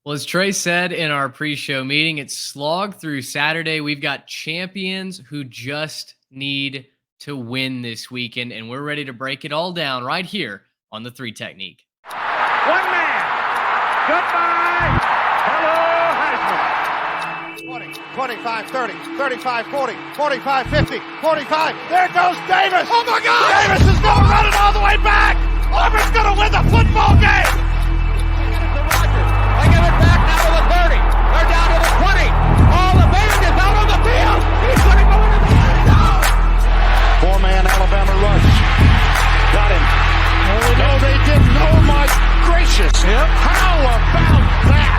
Well, as Trey said in our pre-show meeting, it's slog through Saturday. We've got champions who just need to win this weekend, and we're ready to break it all down right here on the Three Technique. One man. Goodbye. Hello, Heisman. 20, 25, 30, 35, 40, 45, 50, 45. There goes Davis. Oh, my God. Davis is going to run it all the way back. Auburn's going to win the football game. They give it back now to the 30. They're down to the 20. All the band is out on the field. He's going to go into the end zone. Four-man Alabama rush. Got him. No, they didn't. Oh, my gracious. Yep. How about that?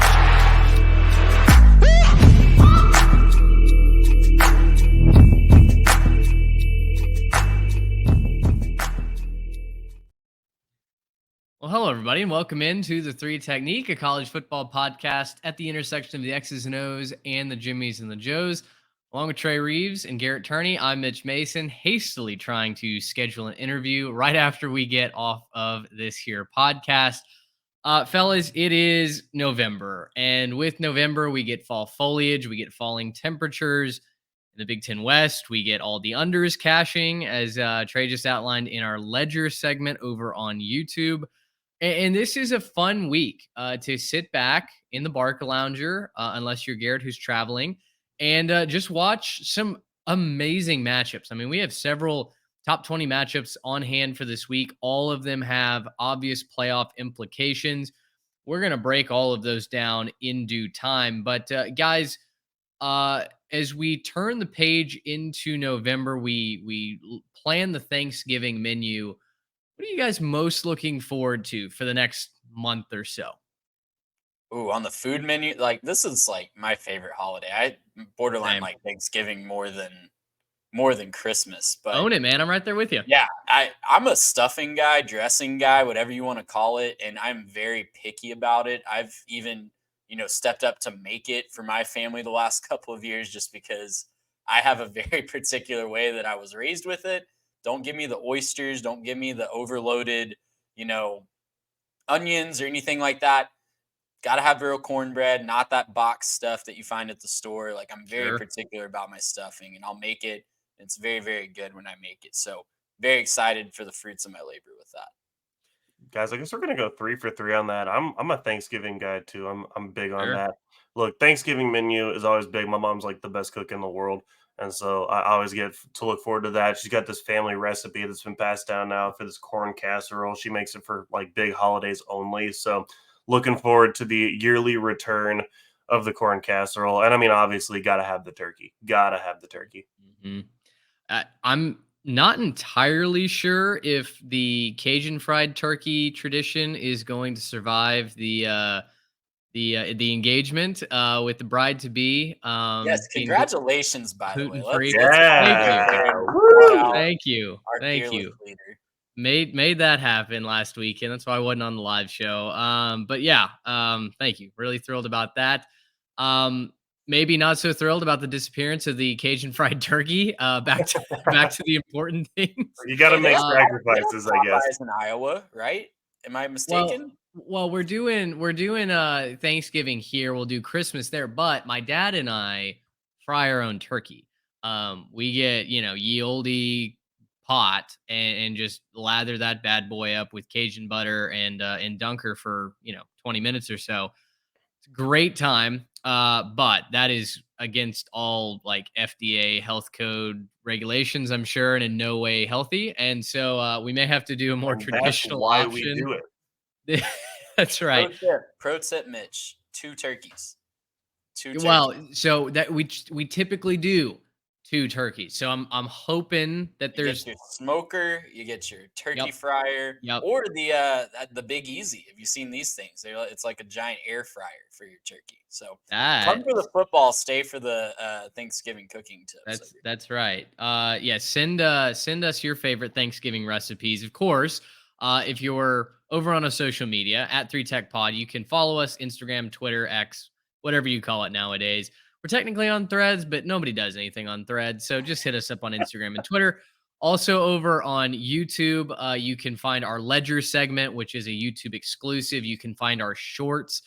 Well, hello, everybody, and welcome into the Three Technique, a college football podcast at the intersection of the X's and O's and the Jimmies and the Joes. Along with Trey Reeves and Garrett Turney, I'm Mitch Mason, hastily trying to schedule an interview right after we get off of this here podcast. Fellas, it is November, and with November, we get fall foliage, we get falling temperatures. In the Big Ten West, we get all the unders cashing, as Trey just outlined in our Ledger segment over on YouTube. And this is a fun week to sit back in the Barca Lounger, unless you're Garrett who's traveling, and just watch some amazing matchups. I mean, we have several top 20 matchups on hand for this week. All of them have obvious playoff implications. We're going to break all of those down in due time. But guys, as we turn the page into November, we plan the Thanksgiving menu. What are you guys most looking forward to for the next month or so? Ooh, on the food menu, like this is like my favorite holiday. I borderline Same. like Thanksgiving more than Christmas. But Own it, man. I'm right there with you. yeah, I'm a stuffing guy, dressing guy, whatever you want to call it, and I'm very picky about it. I've even stepped up to make it for my family the last couple of years just because I have a very particular way that I was raised with it. Don't give me the oysters. Don't give me the overloaded, onions or anything like that. Got to have real cornbread, not that box stuff that you find at the store. Like I'm very particular about my stuffing, and I'll make it. It's very, very good when I make it. So very excited for the fruits of my labor with that. Guys, I guess we're gonna go 3 for 3 on that. I'm a Thanksgiving guy too. I'm big on Sure. that. Look, Thanksgiving menu is always big. My mom's like the best cook in the world, and so I always get to look forward to that. She's got this family recipe that's been passed down now for this corn casserole. She makes it for like big holidays only. So looking forward to the yearly return of the corn casserole. And I mean, obviously, gotta have the turkey. Gotta have the turkey. Mm-hmm. I'm not entirely sure if the Cajun fried turkey tradition is going to survive the engagement with the bride to be. Yes, congratulations, by the way. Thank you. Thank you. Made that happen last weekend. That's why I wasn't on the live show. But yeah, thank you. Really thrilled about that. Maybe not so thrilled about the disappearance of the Cajun fried turkey. Back to the important things. You got to make sacrifices, I guess. In Iowa, right? Am I mistaken? Well, we're doing Thanksgiving here. We'll do Christmas there, but my dad and I fry our own turkey. We get ye olde pot and just lather that bad boy up with Cajun butter and dunker for 20 minutes or so. It's a great time. But that is against all like FDA health code regulations, I'm sure, and in no way healthy. And so we may have to do a more traditional option. We do it. That's right. Pro tip, Mitch: 2 turkeys. 2 turkeys. Well, so that we typically do 2 turkeys. So I'm hoping that you there's get your smoker, you get your turkey fryer, or the Big Easy. Have you seen these things? It's like a giant air fryer for your turkey. So come for the football, stay for the Thanksgiving cooking tips. That's right. Yeah, send us your favorite Thanksgiving recipes. Of course, if you're over on a social media at 3TechPod, you can follow us Instagram, Twitter, X, whatever you call it nowadays. We're technically on Threads, but nobody does anything on Threads. So just hit us up on Instagram and Twitter. Also over on YouTube, you can find our Ledger segment, which is a YouTube exclusive. You can find our shorts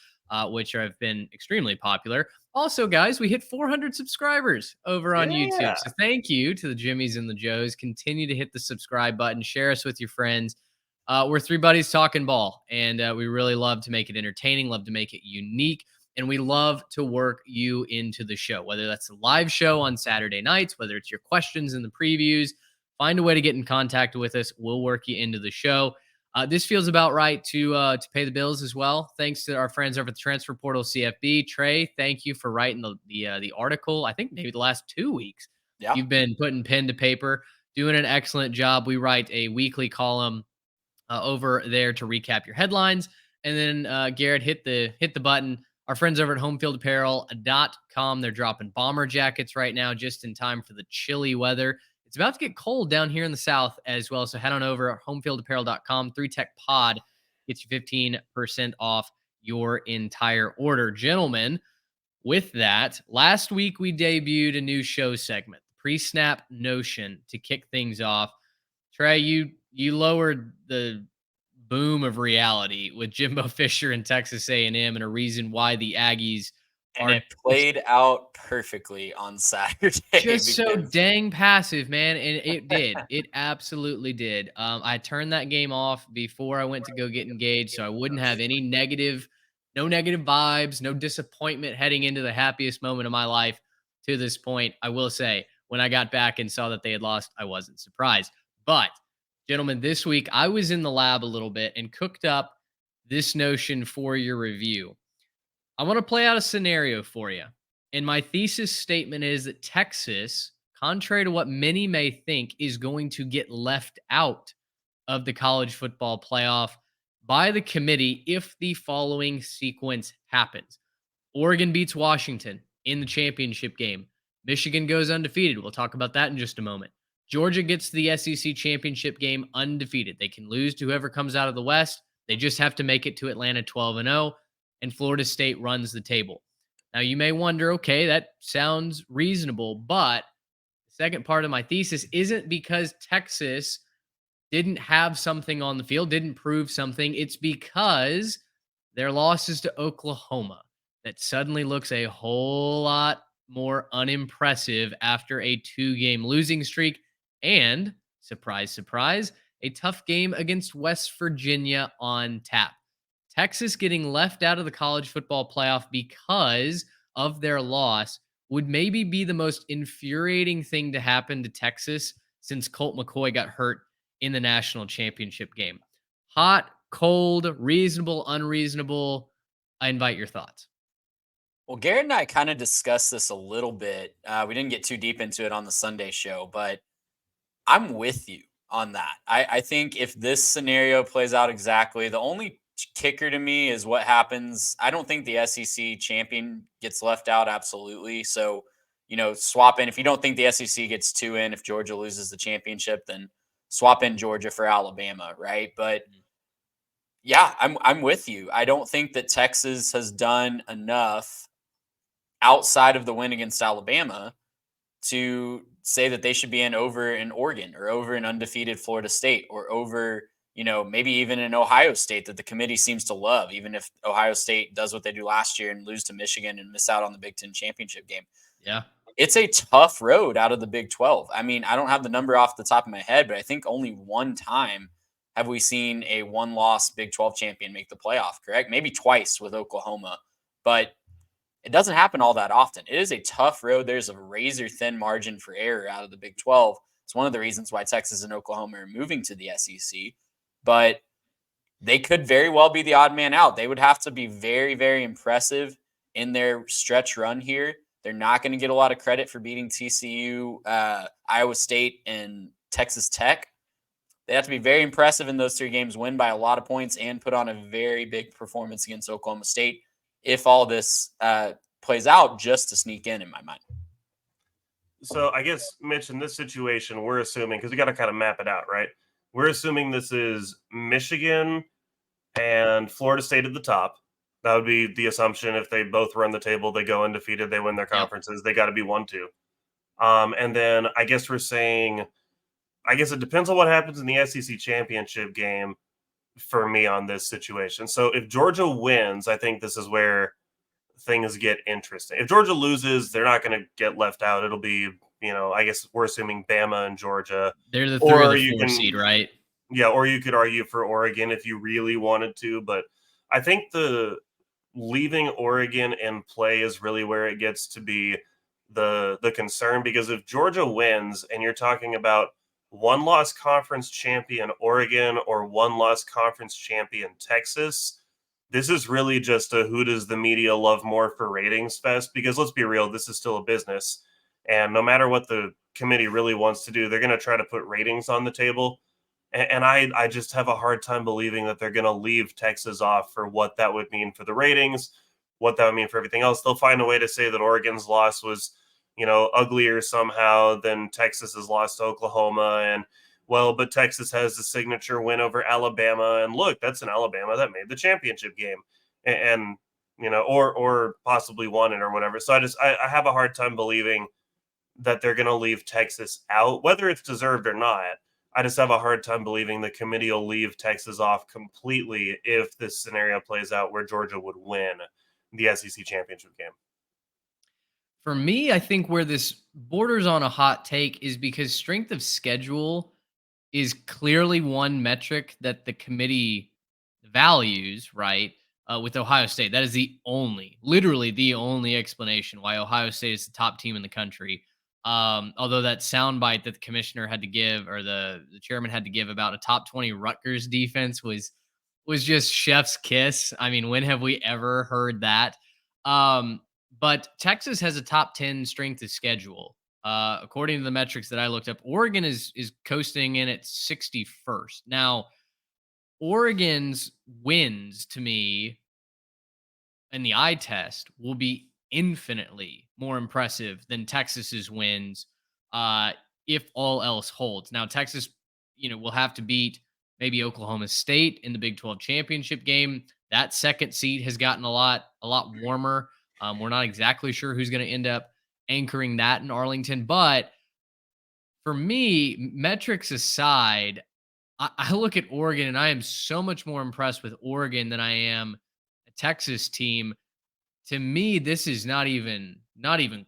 which have been extremely popular. Also, guys, we hit 400 subscribers over on Yeah. YouTube. So thank you to the Jimmies and the Joes. Continue to hit the subscribe button, share us with your friends. We're three buddies talking ball, and we really love to make it entertaining, love to make it unique, and we love to work you into the show, whether that's a live show on Saturday nights, whether it's your questions in the previews. Find a way to get in contact with us. We'll work you into the show. This feels about right to pay the bills as well. Thanks to our friends over at the Transfer Portal CFB. Trey, thank you for writing the article. I think maybe the last 2 weeks Yeah. you've been putting pen to paper, doing an excellent job. We write a weekly column over there to recap your headlines, and then Garrett hit the button. Our friends over at homefieldapparel.com, they're dropping bomber jackets right now, just in time for the chilly weather. It's about to get cold down here in the South as well. So head on over at homefieldapparel.com. 3Tech Pod gets you 15% off your entire order. Gentlemen, with that, last week we debuted a new show segment, Pre-Snap Notion, to kick things off. Trey, you lowered the boom of reality with Jimbo Fisher and Texas A&M and a reason why the Aggies And are it played out perfectly on Saturday just so because dang passive, man. And it did. It absolutely did. I turned that game off before I went to go get engaged, so I wouldn't have no negative vibes, no disappointment heading into the happiest moment of my life to this point. I will say, when I got back and saw that they had lost, I wasn't surprised. But, gentlemen, this week I was in the lab a little bit and cooked up this notion for your review. I want to play out a scenario for you. And my thesis statement is that Texas, contrary to what many may think, is going to get left out of the college football playoff by the committee if the following sequence happens. Oregon beats Washington in the championship game. Michigan goes undefeated. We'll talk about that in just a moment. Georgia gets to the SEC championship game undefeated. They can lose to whoever comes out of the West. They just have to make it to Atlanta 12-0, and Florida State runs the table. Now, you may wonder, okay, that sounds reasonable, but the second part of my thesis isn't because Texas didn't have something on the field, didn't prove something. It's because their losses to Oklahoma that suddenly looks a whole lot more unimpressive after a 2-game losing streak and, surprise, surprise, a tough game against West Virginia on tap. Texas getting left out of the college football playoff because of their loss would maybe be the most infuriating thing to happen to Texas since Colt McCoy got hurt in the national championship game. Hot, cold, reasonable, unreasonable. I invite your thoughts. Well, Garrett and I kind of discussed this a little bit. We didn't get too deep into it on the Sunday show, but I'm with you on that. I think if this scenario plays out exactly, the only kicker to me is what happens. I don't think the SEC champion gets left out, absolutely. So, swap in. If you don't think the SEC gets 2 in, if Georgia loses the championship, then swap in Georgia for Alabama, right? But yeah, I'm with you. I don't think that Texas has done enough outside of the win against Alabama to say that they should be in over in Oregon or over an undefeated Florida State or over, maybe even in Ohio State that the committee seems to love, even if Ohio State does what they do last year and lose to Michigan and miss out on the Big Ten championship game. Yeah. It's a tough road out of the Big 12. I mean, I don't have the number off the top of my head, but I think only one time have we seen a one-loss Big 12 champion make the playoff, correct? Maybe twice with Oklahoma, but it doesn't happen all that often. It is a tough road. There's a razor-thin margin for error out of the Big 12. It's one of the reasons why Texas and Oklahoma are moving to the SEC, but they could very well be the odd man out. They would have to be very, very impressive in their stretch run here. They're not going to get a lot of credit for beating TCU, Iowa State, and Texas Tech. They have to be very impressive in those 3 games, win by a lot of points, and put on a very big performance against Oklahoma State if all this plays out just to sneak in my mind. So I guess, Mitch, in this situation, we're assuming, because we got to kind of map it out, right? We're assuming this is Michigan and Florida State at the top. That would be the assumption. If they both run the table, they go undefeated, they win their conferences. Yep. They got to be 1-2. And then I guess we're saying, I guess it depends on what happens in the SEC championship game. for me on this situation. So if Georgia wins, I think this is where things get interesting. If Georgia loses, they're not going to get left out. It'll be, I guess we're assuming Bama and Georgia, They're the 3 or or the you 4 can, seed, right? yeah, or you could argue for Oregon if you really wanted to. But I think the leaving Oregon in play is really where it gets to be the concern, because if Georgia wins and you're talking about one loss conference champion Oregon or one loss conference champion Texas, this is really just a who does the media love more for ratings fest, because let's be real, this is still a business, and no matter what the committee really wants to do, they're going to try to put ratings on the table. And I just have a hard time believing that they're going to leave Texas off for what that would mean for the ratings, what that would mean for everything else. They'll find a way to say that Oregon's loss was, uglier somehow than Texas's loss to Oklahoma. And, well, but Texas has the signature win over Alabama. And look, that's an Alabama that made the championship game. And or possibly won it or whatever. So I have a hard time believing that they're going to leave Texas out, whether it's deserved or not. I just have a hard time believing the committee will leave Texas off completely if this scenario plays out where Georgia would win the SEC championship game. For me, I think where this borders on a hot take is because strength of schedule is clearly one metric that the committee values, right? With Ohio State, that is literally the only explanation why Ohio State is the top team in the country. Although that soundbite that the commissioner had to give, or the chairman had to give about a top 20 Rutgers defense was just chef's kiss. I mean, when have we ever heard that? But Texas has a top 10 strength of schedule. According to the metrics that I looked up, Oregon is coasting in at 61st. Now, Oregon's wins to me in the eye test will be infinitely more impressive than Texas's wins, if all else holds. Now, Texas, will have to beat maybe Oklahoma State in the Big 12 championship game. That second seed has gotten a lot warmer. We're not exactly sure who's going to end up anchoring that in Arlington, but for me, metrics aside, I look at Oregon and I am so much more impressed with Oregon than I am a Texas team. To me, this is not even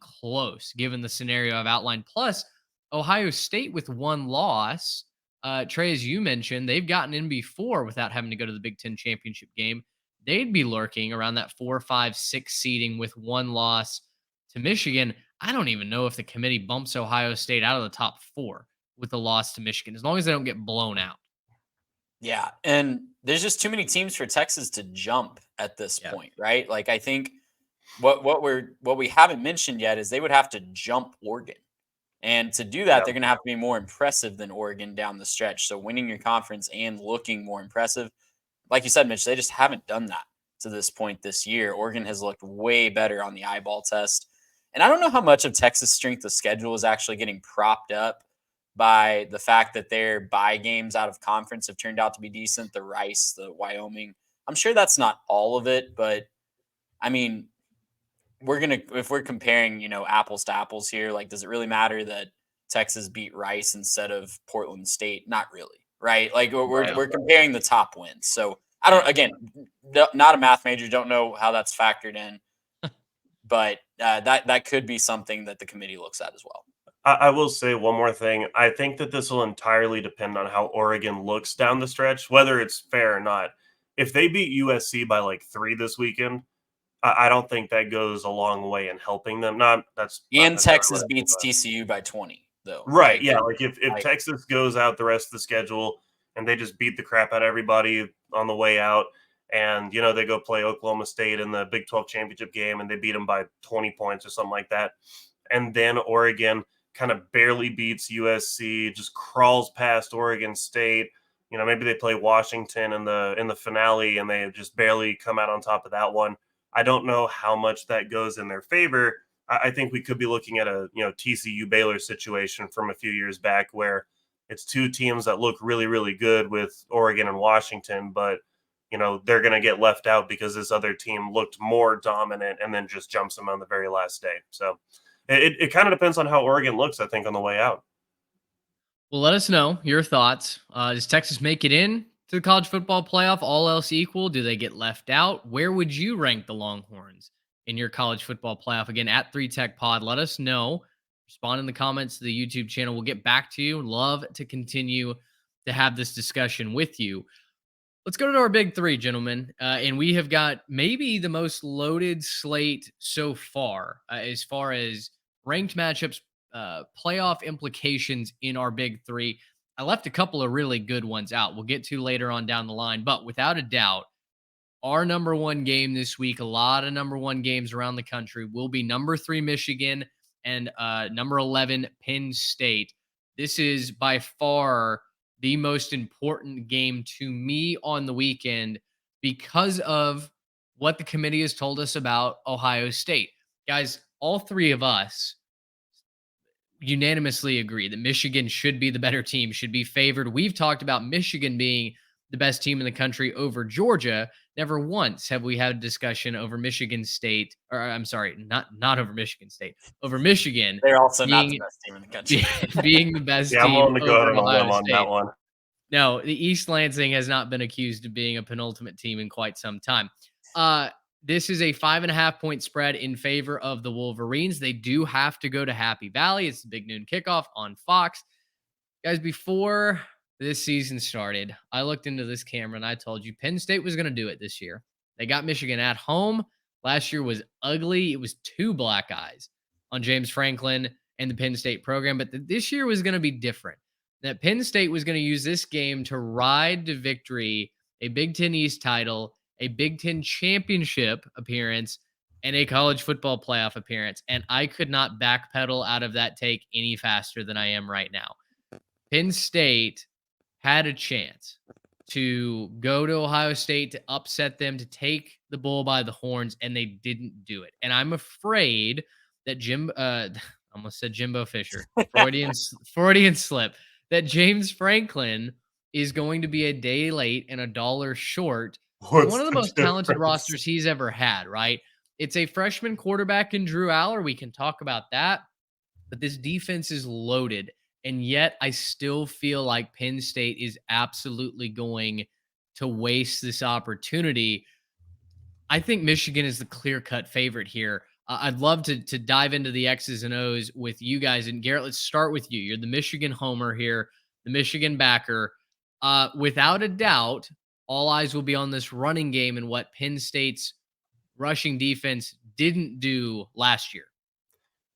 close given the scenario I've outlined. Plus, Ohio State with one loss, Trey, as you mentioned, they've gotten in before without having to go to the Big Ten championship game. They'd be lurking around that 4, 5, 6 seeding with one loss to Michigan. I don't even know if the committee bumps Ohio State out of the top 4 with the loss to Michigan, as long as they don't get blown out. Yeah, and there's just too many teams for Texas to jump at this point, right? Like, I think what we haven't mentioned yet is they would have to jump Oregon. And to do that, they're going to have to be more impressive than Oregon down the stretch. So winning your conference and looking more impressive, like you said, Mitch, they just haven't done that to this point this year. Oregon has looked way better on the eyeball test. And I don't know how much of Texas' strength of schedule is actually getting propped up by the fact that their bye games out of conference have turned out to be decent. The Rice, the Wyoming. I'm sure that's not all of it, but I mean, if we're comparing, apples to apples here, like, does it really matter that Texas beat Rice instead of Portland State? Not really, right? Like, we're comparing the top wins. So I don't, again, not a math major, don't know how that's factored in, but that could be something that the committee looks at as well. I will say one more thing. I think that this will entirely depend on how Oregon looks down the stretch, whether it's fair or not. If they beat USC by like 3 this weekend, I don't think that goes a long way in helping them. And Texas beats TCU by 20, though. Right? Yeah. Like if Texas goes out the rest of the schedule and they just beat the crap out of everybody on the way out, and they go play Oklahoma State in the Big 12 championship game and they beat them by 20 points or something like that, and then Oregon kind of barely beats USC, just crawls past Oregon State. Maybe they play Washington in the finale and they just barely come out on top of that one. I don't know how much that goes in their favor. I think we could be looking at a TCU Baylor situation from a few years back where it's two teams that look really, really good with Oregon and Washington, but they're going to get left out because this other team looked more dominant and then just jumps them on the very last day. So it kind of depends on how Oregon looks, I think, on the way out. Well, let us know your thoughts. Does Texas make it in? to the college football playoff, all else equal? Do they get left out? Where would you rank the Longhorns in your college football playoff? Again, at 3Tech Pod, let us know. Respond in the comments to the YouTube channel. We'll get back to you. Love to continue to have this discussion with you. Let's go to our big three, gentlemen. And we have got maybe the most loaded slate so as far as ranked matchups, playoff implications in our big three. I left a couple of really good ones out. We'll get to later on down the line. But without a doubt, our number one game this week, a lot of number one games around the country, will be number 3 Michigan and number 11 Penn State. This is by far the most important game to me on the weekend because of what the committee has told us about Ohio State. Guys, all three of us unanimously agree that Michigan should be the better team, should be favored. We've talked about Michigan being the best team in the country over Georgia. Never once have we had a discussion over Michigan State, or I'm sorry, not over Michigan State, over Michigan They're also not the being best team in the country. being the best Yeah, I'm team willing to go out over on a Ohio limb on State. that one. No, the East Lansing has not been accused of being a penultimate team in quite some time. This is a 5.5-point spread in favor of the Wolverines. They do have to go to Happy Valley. It's the big noon kickoff on Fox. Guys, before this season started, I looked into this camera and I told you Penn State was going to do it this year. They got Michigan at home. Last year was ugly. It was 2 black eyes on James Franklin and the Penn State program, but this year was going to be different. That Penn State was going to use this game to ride to victory, a Big Ten East title, a Big Ten championship appearance, and a college football playoff appearance. And I could not backpedal out of that take any faster than I am right now. Penn State had a chance to go to Ohio State, to upset them, to take the bull by the horns, and they didn't do it. And I'm afraid that almost said Jimbo Fisher, Freudian slip, that James Franklin is going to be a day late and $1 short. What's One of the the most talented difference? rosters he's ever had, right? It's a freshman quarterback in Drew Aller. We can talk about that, but this defense is loaded. And yet I still feel like Penn State is absolutely going to waste this opportunity. I think Michigan is the clear-cut favorite here. I'd love to dive into the X's and O's with you guys. And Garrett, let's start with you. You're the Michigan homer here, the Michigan backer. Without a doubt, all eyes will be on this running game and what Penn State's rushing defense didn't do last year.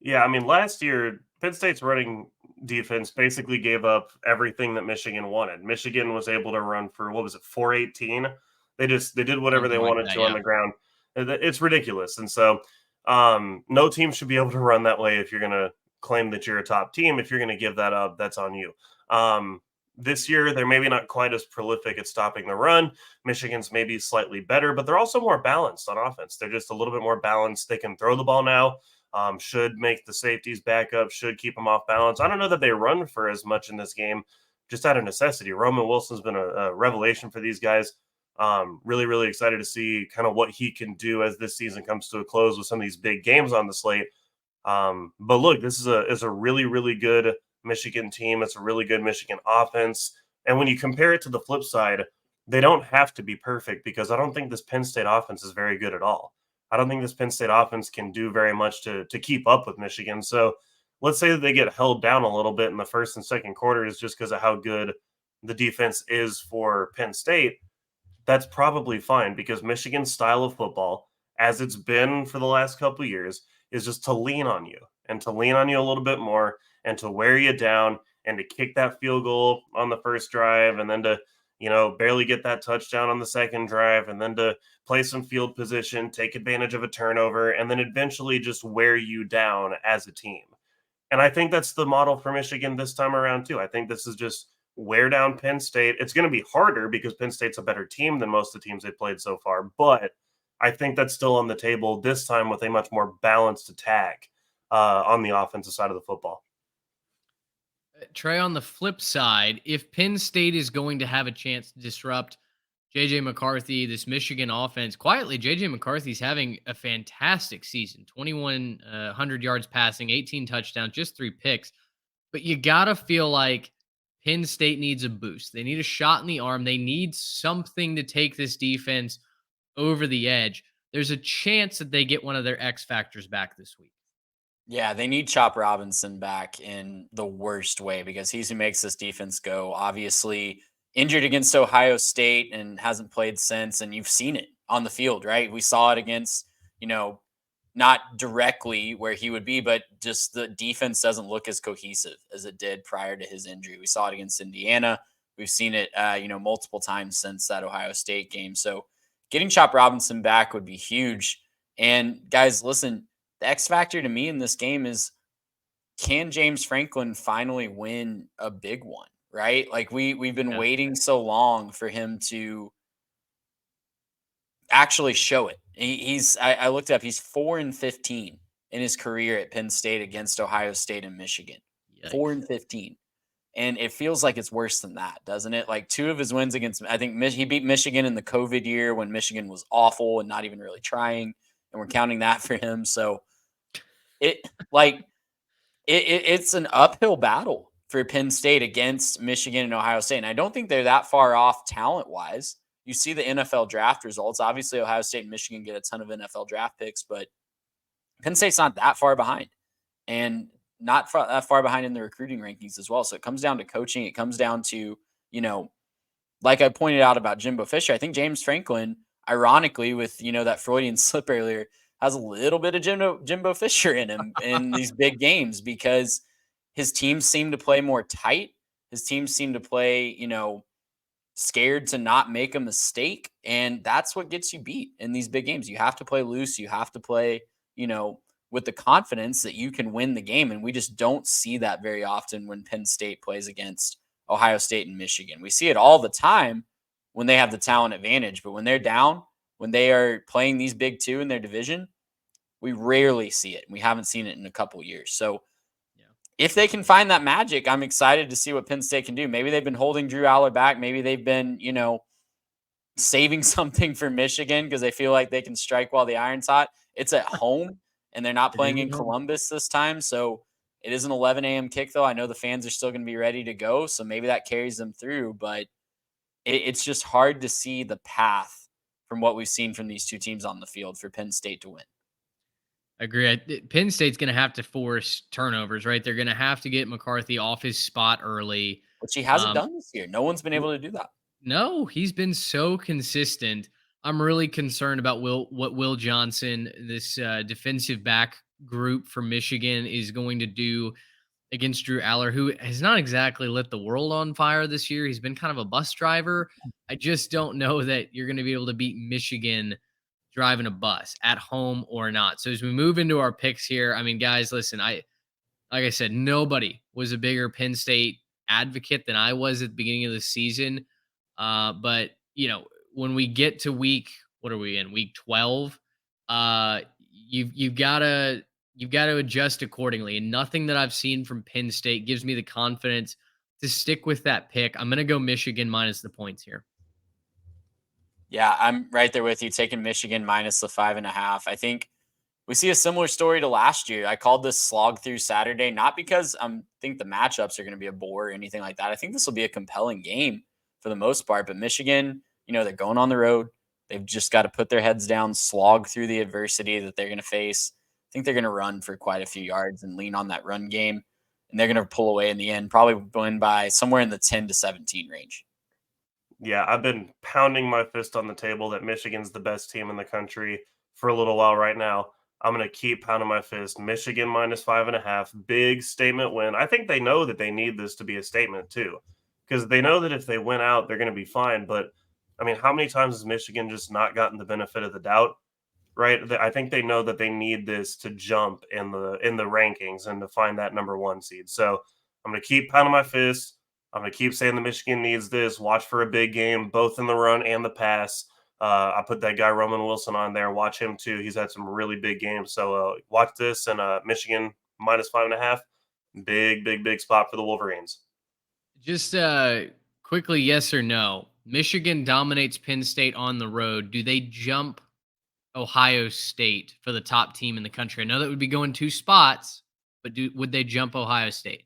Yeah, I mean, last year, Penn State's running defense basically gave up everything that Michigan wanted. Michigan was able to run for, 418? They did whatever they wanted to on the ground. It's ridiculous. And so no team should be able to run that way if you're going to claim that you're a top team. If you're going to give that up, that's on you. This year, they're maybe not quite as prolific at stopping the run. Michigan's maybe slightly better, but they're also more balanced on offense. They're just a little bit more balanced. They can throw the ball now. Should make the safeties back up, should keep them off balance. I don't know that they run for as much in this game, just out of necessity. Roman Wilson's been a revelation for these guys. Really, really excited to see kind of what he can do as this season comes to a close with some of these big games on the slate. But look, this is a really, really good Michigan team. It's a really good Michigan offense. And when you compare it to the flip side, they don't have to be perfect because I don't think this Penn State offense is very good at all. I don't think this Penn State offense can do very much to keep up with Michigan. So let's say that they get held down a little bit in the first and second quarters just because of how good the defense is for Penn State. That's probably fine because Michigan's style of football, as it's been for the last couple of years, is just to lean on you and to lean on you a little bit more and to wear you down and to kick that field goal on the first drive and then to, barely get that touchdown on the second drive and then to play some field position, take advantage of a turnover, and then eventually just wear you down as a team. And I think that's the model for Michigan this time around too. I think this is just wear down Penn State. It's going to be harder because Penn State's a better team than most of the teams they've played so far, but I think that's still on the table this time with a much more balanced attack on the offensive side of the football. Trey, on the flip side, if Penn State is going to have a chance to disrupt J.J. McCarthy, this Michigan offense, quietly, J.J. McCarthy's having a fantastic season, 2,100 yards passing, 18 touchdowns, just 3 picks. But you got to feel like Penn State needs a boost. They need a shot in the arm. They need something to take this defense over the edge. There's a chance that they get one of their X factors back this week. Yeah, they need Chop Robinson back in the worst way because he's who makes this defense go. Obviously, injured against Ohio State and hasn't played since, and you've seen it on the field, right? We saw it against, not directly where he would be, but just the defense doesn't look as cohesive as it did prior to his injury. We saw it against Indiana. We've seen it, multiple times since that Ohio State game. So getting Chop Robinson back would be huge. And guys, listen, the X factor to me in this game is, can James Franklin finally win a big one, right? Like we've been Yeah. waiting so long for him to actually show it. I looked up, he's 4-15 in his career at Penn State against Ohio State and Michigan. Yikes. 4-15. And it feels like it's worse than that, doesn't it? Like two of his wins against, I think he beat Michigan in the COVID year when Michigan was awful and not even really trying. And we're counting that for him. So it's an uphill battle for Penn State against Michigan and Ohio State. And I don't think they're that far off talent wise. You see the NFL draft results. Obviously, Ohio State and Michigan get a ton of NFL draft picks, but Penn State's not that far behind and not that far behind in the recruiting rankings as well. So it comes down to coaching. It comes down to, like I pointed out about Jimbo Fisher, I think James Franklin, ironically, with, that Freudian slip earlier, has a little bit of Jimbo Fisher in him in these big games because his teams seem to play more tight. His teams seem to play, scared to not make a mistake. And that's what gets you beat in these big games. You have to play loose. You have to play, with the confidence that you can win the game. And we just don't see that very often when Penn State plays against Ohio State and Michigan. We see it all the time when they have the talent advantage, but when they're down, when they are playing these big two in their division, we rarely see it. We haven't seen it in a couple years. So if they can find that magic, I'm excited to see what Penn State can do. Maybe they've been holding Drew Aller back. Maybe they've been, saving something for Michigan because they feel like they can strike while the iron's hot. It's at home, and they're not playing in Columbus this time. So it is an 11 a.m. kick, though. I know the fans are still going to be ready to go, so maybe that carries them through. But it's just hard to see the path from what we've seen from these two teams on the field for Penn State to win. Agree. Penn State's going to have to force turnovers, right? They're going to have to get McCarthy off his spot early. Which he hasn't done this year. No one's been able to do that. No, he's been so consistent. I'm really concerned about what Will Johnson, this defensive back group for Michigan, is going to do against Drew Aller, who has not exactly lit the world on fire this year. He's been kind of a bus driver. I just don't know that you're going to be able to beat Michigan driving a bus at home or not. So as we move into our picks here, I mean, guys, listen, like I said, nobody was a bigger Penn State advocate than I was at the beginning of the season. But when we get to what are we in? Week 12. You've got to adjust accordingly. And nothing that I've seen from Penn State gives me the confidence to stick with that pick. I'm going to go Michigan minus the points here. Yeah, I'm right there with you, taking Michigan minus the 5.5. I think we see a similar story to last year. I called this slog through Saturday, not because I think the matchups are going to be a bore or anything like that. I think this will be a compelling game for the most part. But Michigan, they're going on the road. They've just got to put their heads down, slog through the adversity that they're going to face. I think they're going to run for quite a few yards and lean on that run game. And they're going to pull away in the end, probably win by somewhere in the 10-17 range. Yeah, I've been pounding my fist on the table that Michigan's the best team in the country for a little while right now. I'm going to keep pounding my fist. Michigan minus 5.5. Big statement win. I think they know that they need this to be a statement too, because they know that if they win out, they're going to be fine. But I mean, how many times has Michigan just not gotten the benefit of the doubt? Right? I think they know that they need this to jump in the rankings and to find that number one seed. So I'm going to keep pounding my fist. I'm going to keep saying the Michigan needs this. Watch for a big game, both in the run and the pass. I put that guy Roman Wilson on there. Watch him too. He's had some really big games. So watch this, and Michigan minus 5.5. Big spot for the Wolverines. Just quickly, yes or no? Michigan dominates Penn State on the road. Do they jump Ohio State for the top team in the country? I know that would be going 2 spots, but would they jump Ohio State?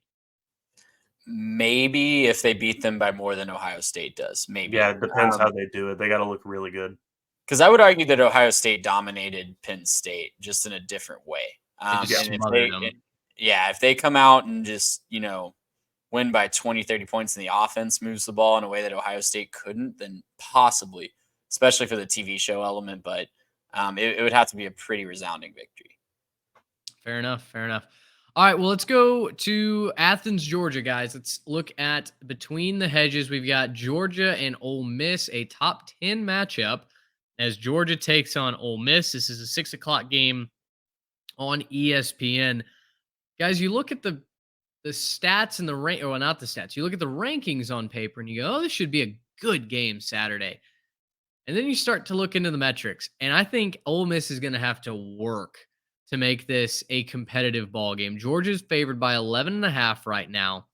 Maybe if they beat them by more than Ohio State does, maybe. Yeah, it depends how they do it. They got to look really good. Because I would argue that Ohio State dominated Penn State just in a different way. They just And if smothered them. if they come out and just, win by 20, 30 points and the offense moves the ball in a way that Ohio State couldn't, then possibly, especially for the TV show element. But it would have to be a pretty resounding victory. Fair enough. Fair enough. All right. Well, let's go to Athens, Georgia, guys. Let's look at between the hedges. We've got Georgia and Ole Miss, a top 10 matchup as Georgia takes on Ole Miss. This is a 6:00 game on ESPN. Guys, you look at the stats and the rank, or well, not the stats. You look at the rankings on paper and you go, oh, this should be a good game Saturday. And then you start to look into the metrics. And I think Ole Miss is going to have to work to make this a competitive ball game. Georgia's favored by 11.5 right now.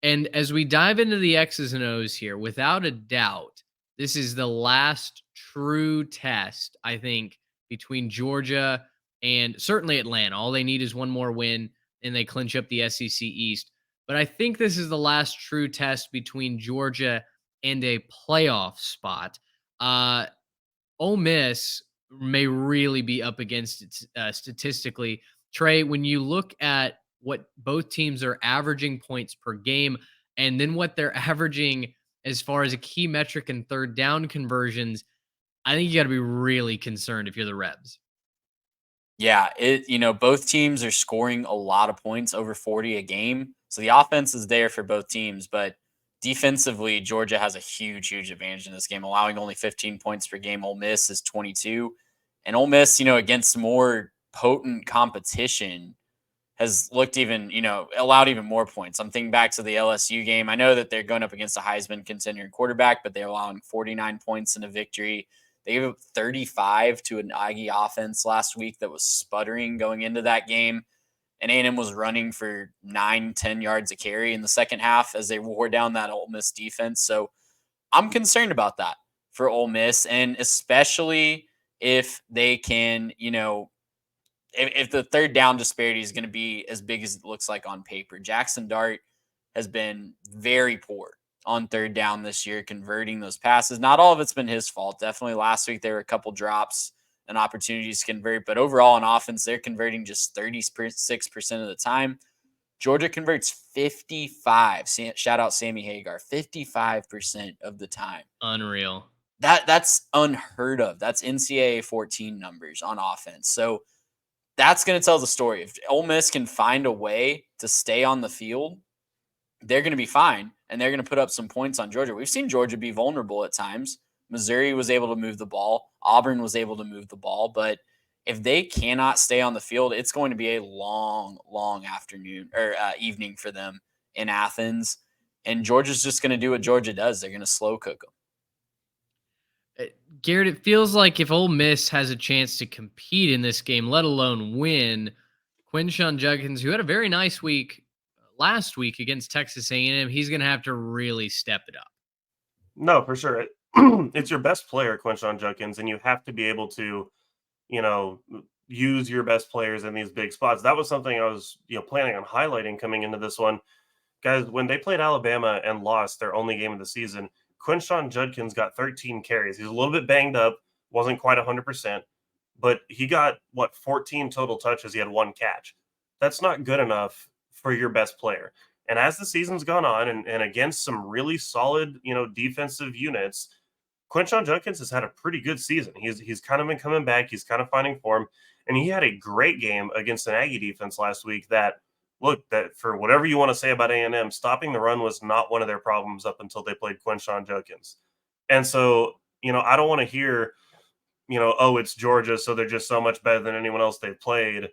And as we dive into the X's and O's here, without a doubt, this is the last true test, I think, between Georgia and certainly Atlanta. All they need is one more win and they clinch up the SEC East. But I think this is the last true test between Georgia and a playoff spot. Ole Miss may really be up against it statistically. Trey, when you look at what both teams are averaging points per game and then what they're averaging as far as a key metric in third down conversions, I think you got to be really concerned if you're the Rebs. Yeah, both teams are scoring a lot of points, over 40 a game. So the offense is there for both teams, but defensively, Georgia has a huge, huge advantage in this game, allowing only 15 points per game. Ole Miss is 22. And Ole Miss, against more potent competition, has looked even, allowed even more points. I'm thinking back to the LSU game. I know that they're going up against a Heisman contender quarterback, but they're allowing 49 points in a victory. They gave up 35 to an Aggie offense last week that was sputtering going into that game. And A&M was running for 9-10 yards a carry in the second half as they wore down that Ole Miss defense. So I'm concerned about that for Ole Miss, and especially if they can, if the third down disparity is going to be as big as it looks like on paper. Jackson Dart has been very poor on third down this year, converting those passes. Not all of it's been his fault. Definitely last week there were a couple drops and opportunities to convert, but overall on offense, they're converting just 36% of the time. Georgia converts 55. Shout out Sammy Hagar, 55% of the time. Unreal. That's unheard of. That's NCAA 14 numbers on offense. So that's going to tell the story. If Ole Miss can find a way to stay on the field, they're going to be fine, and they're going to put up some points on Georgia. We've seen Georgia be vulnerable at times. Missouri was able to move the ball. Auburn was able to move the ball. But if they cannot stay on the field, it's going to be a long, long afternoon or evening for them in Athens. And Georgia's just going to do what Georgia does. They're going to slow cook them. Garrett, it feels like if Ole Miss has a chance to compete in this game, let alone win, Quinshon Judkins, who had a very nice week last week against Texas A&M, he's going to have to really step it up. No, for sure. It's your best player, Quinshon Judkins, and you have to be able to, use your best players in these big spots. That was something I was, planning on highlighting coming into this one. Guys, when they played Alabama and lost their only game of the season, Quinshon Judkins got 13 carries. He's a little bit banged up, wasn't quite 100%, but he got, 14 total touches. He had one catch. That's not good enough for your best player. And as the season's gone on and against some really solid, defensive units, Quinshon Judkins has had a pretty good season. He's kind of been coming back. He's kind of finding form. And he had a great game against an Aggie defense last week that for whatever you want to say about A&M, stopping the run was not one of their problems up until they played Quinshon Judkins. And so, I don't want to hear, oh, it's Georgia, so they're just so much better than anyone else they've played.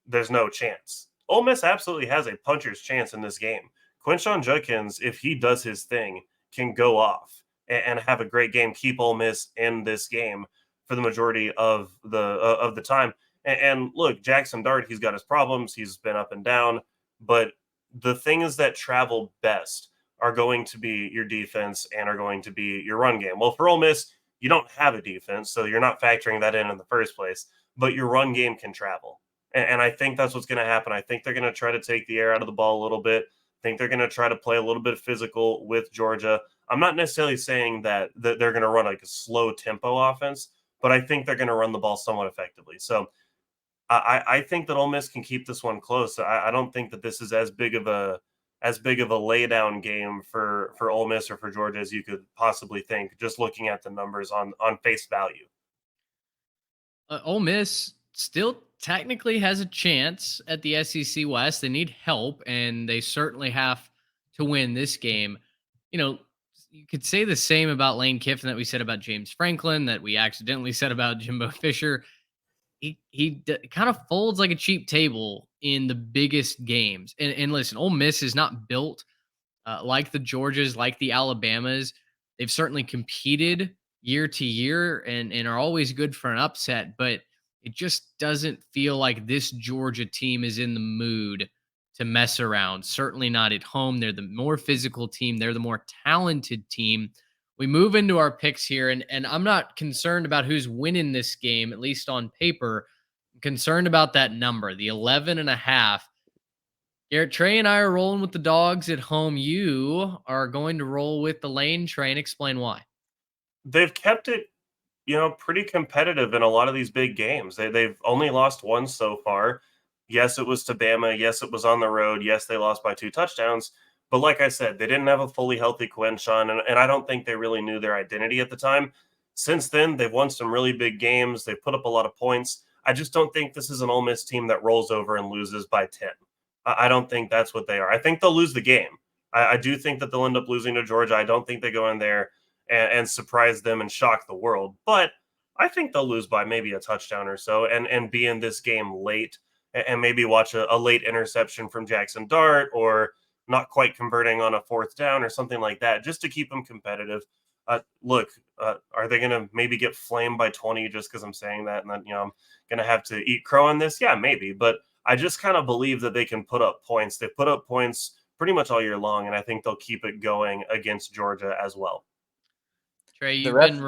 There's no chance. Ole Miss absolutely has a puncher's chance in this game. Quinshon Judkins, if he does his thing, can go off and have a great game, keep Ole Miss in this game for the majority of the time. And look, Jackson Dart, he's got his problems. He's been up and down. But the things that travel best are going to be your defense and are going to be your run game. Well, for Ole Miss, you don't have a defense, so you're not factoring that in the first place. But your run game can travel. And I think that's what's going to happen. I think they're going to try to take the air out of the ball a little bit. think they're going to try to play a little bit physical with Georgia. I'm not necessarily saying that they're going to run like a slow tempo offense, but I think they're going to run the ball somewhat effectively. So I think that Ole Miss can keep this one close. I don't think that this is as big of a lay down game for Ole Miss or for Georgia as you could possibly think, just looking at the numbers on face value. Ole Miss still technically has a chance at the SEC West. They need help, and they certainly have to win this game. You know, you could say the same about Lane Kiffin that we said about James Franklin, that we accidentally said about Jimbo Fisher. He kind of folds like a cheap table in the biggest games. And listen, Ole Miss is not built like the Georgias, like the Alabamas. They've certainly competed year to year and are always good for an upset, but it just doesn't feel like this Georgia team is in the mood to mess around. Certainly not at home. They're the more physical team, they're the more talented team. We move into our picks here, and I'm not concerned about who's winning this game, at least on paper. I'm concerned about that number, the 11.5. Garrett, Trey and I are rolling with the dogs at home. You are going to roll with the Lane train. Explain why. They've kept it, pretty competitive in a lot of these big games. They've only lost one so far. Yes, it was to Bama. Yes, it was on the road. Yes, they lost by 2 touchdowns. But like I said, they didn't have a fully healthy Quinshon, and I don't think they really knew their identity at the time. Since then, they've won some really big games. They've put up a lot of points. I just don't think this is an Ole Miss team that rolls over and loses by 10. I don't think that's what they are. I think they'll lose the game. I do think that they'll end up losing to Georgia. I don't think they go in there and surprise them and shock the world. But I think they'll lose by maybe a touchdown or so and be in this game late and maybe watch a late interception from Jackson Dart or not quite converting on a 4th down or something like that, just to keep them competitive. Look, are they going to maybe get flamed by 20 just because I'm saying that? And then, I'm going to have to eat crow on this? Yeah, maybe. But I just kind of believe that they can put up points. They put up points pretty much all year long, and I think they'll keep it going against Georgia as well. Trey, The rest,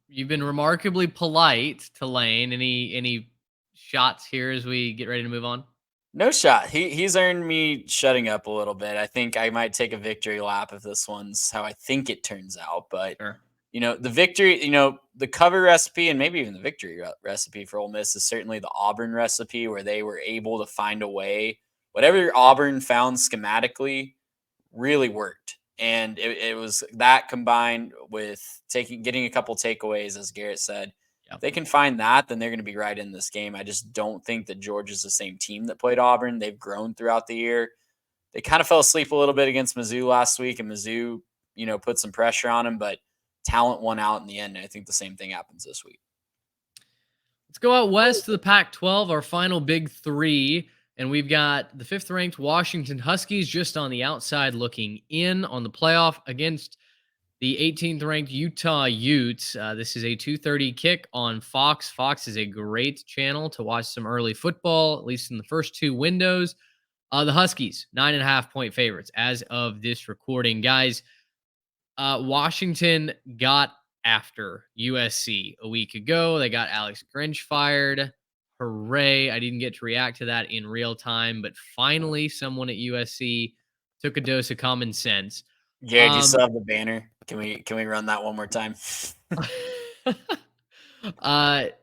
you've been remarkably polite to Lane. Any shots here as we get ready to move on? no shot. He's earned me shutting up a little bit. I think I might take a victory lap if this one's how I think it turns out. But Sure. the victory, the cover recipe and maybe even the victory recipe for Ole Miss is certainly the Auburn recipe, where they were able to find a way. Whatever Auburn found schematically really worked. And it was that combined with getting a couple takeaways, as Garrett said. Yep. If they can find that, then they're going to be right in this game. I just don't think that Georgia's the same team that played Auburn. They've grown throughout the year. They kind of fell asleep a little bit against Mizzou last week, and Mizzou, put some pressure on them, but talent won out in the end. And I think the same thing happens this week. Let's go out west to the Pac-12, our final big 3. And we've got the 5th-ranked Washington Huskies just on the outside looking in on the playoff against the 18th-ranked Utah Utes. This is a 2:30 kick on Fox. Fox is a great channel to watch some early football, at least in the first 2 windows. The Huskies, 9.5-point favorites as of this recording. Guys, Washington got after USC a week ago. They got Alex Grinch fired. Hooray. I didn't get to react to that in real time, but finally someone at USC took a dose of common sense. Jared, you still have the banner? Can we run that one more time?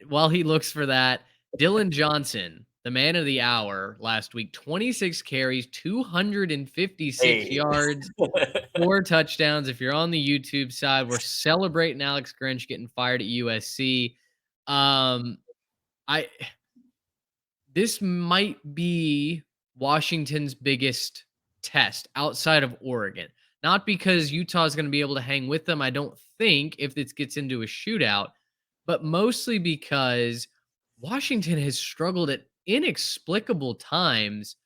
While he looks for that, Dylan Johnson, the man of the hour last week, 26 carries, 256 yards, 4 touchdowns. If you're on the YouTube side, we're celebrating Alex Grinch getting fired at USC. This might be Washington's biggest test outside of Oregon. Not because Utah is going to be able to hang with them, I don't think, if this gets into a shootout, but mostly because Washington has struggled at inexplicable times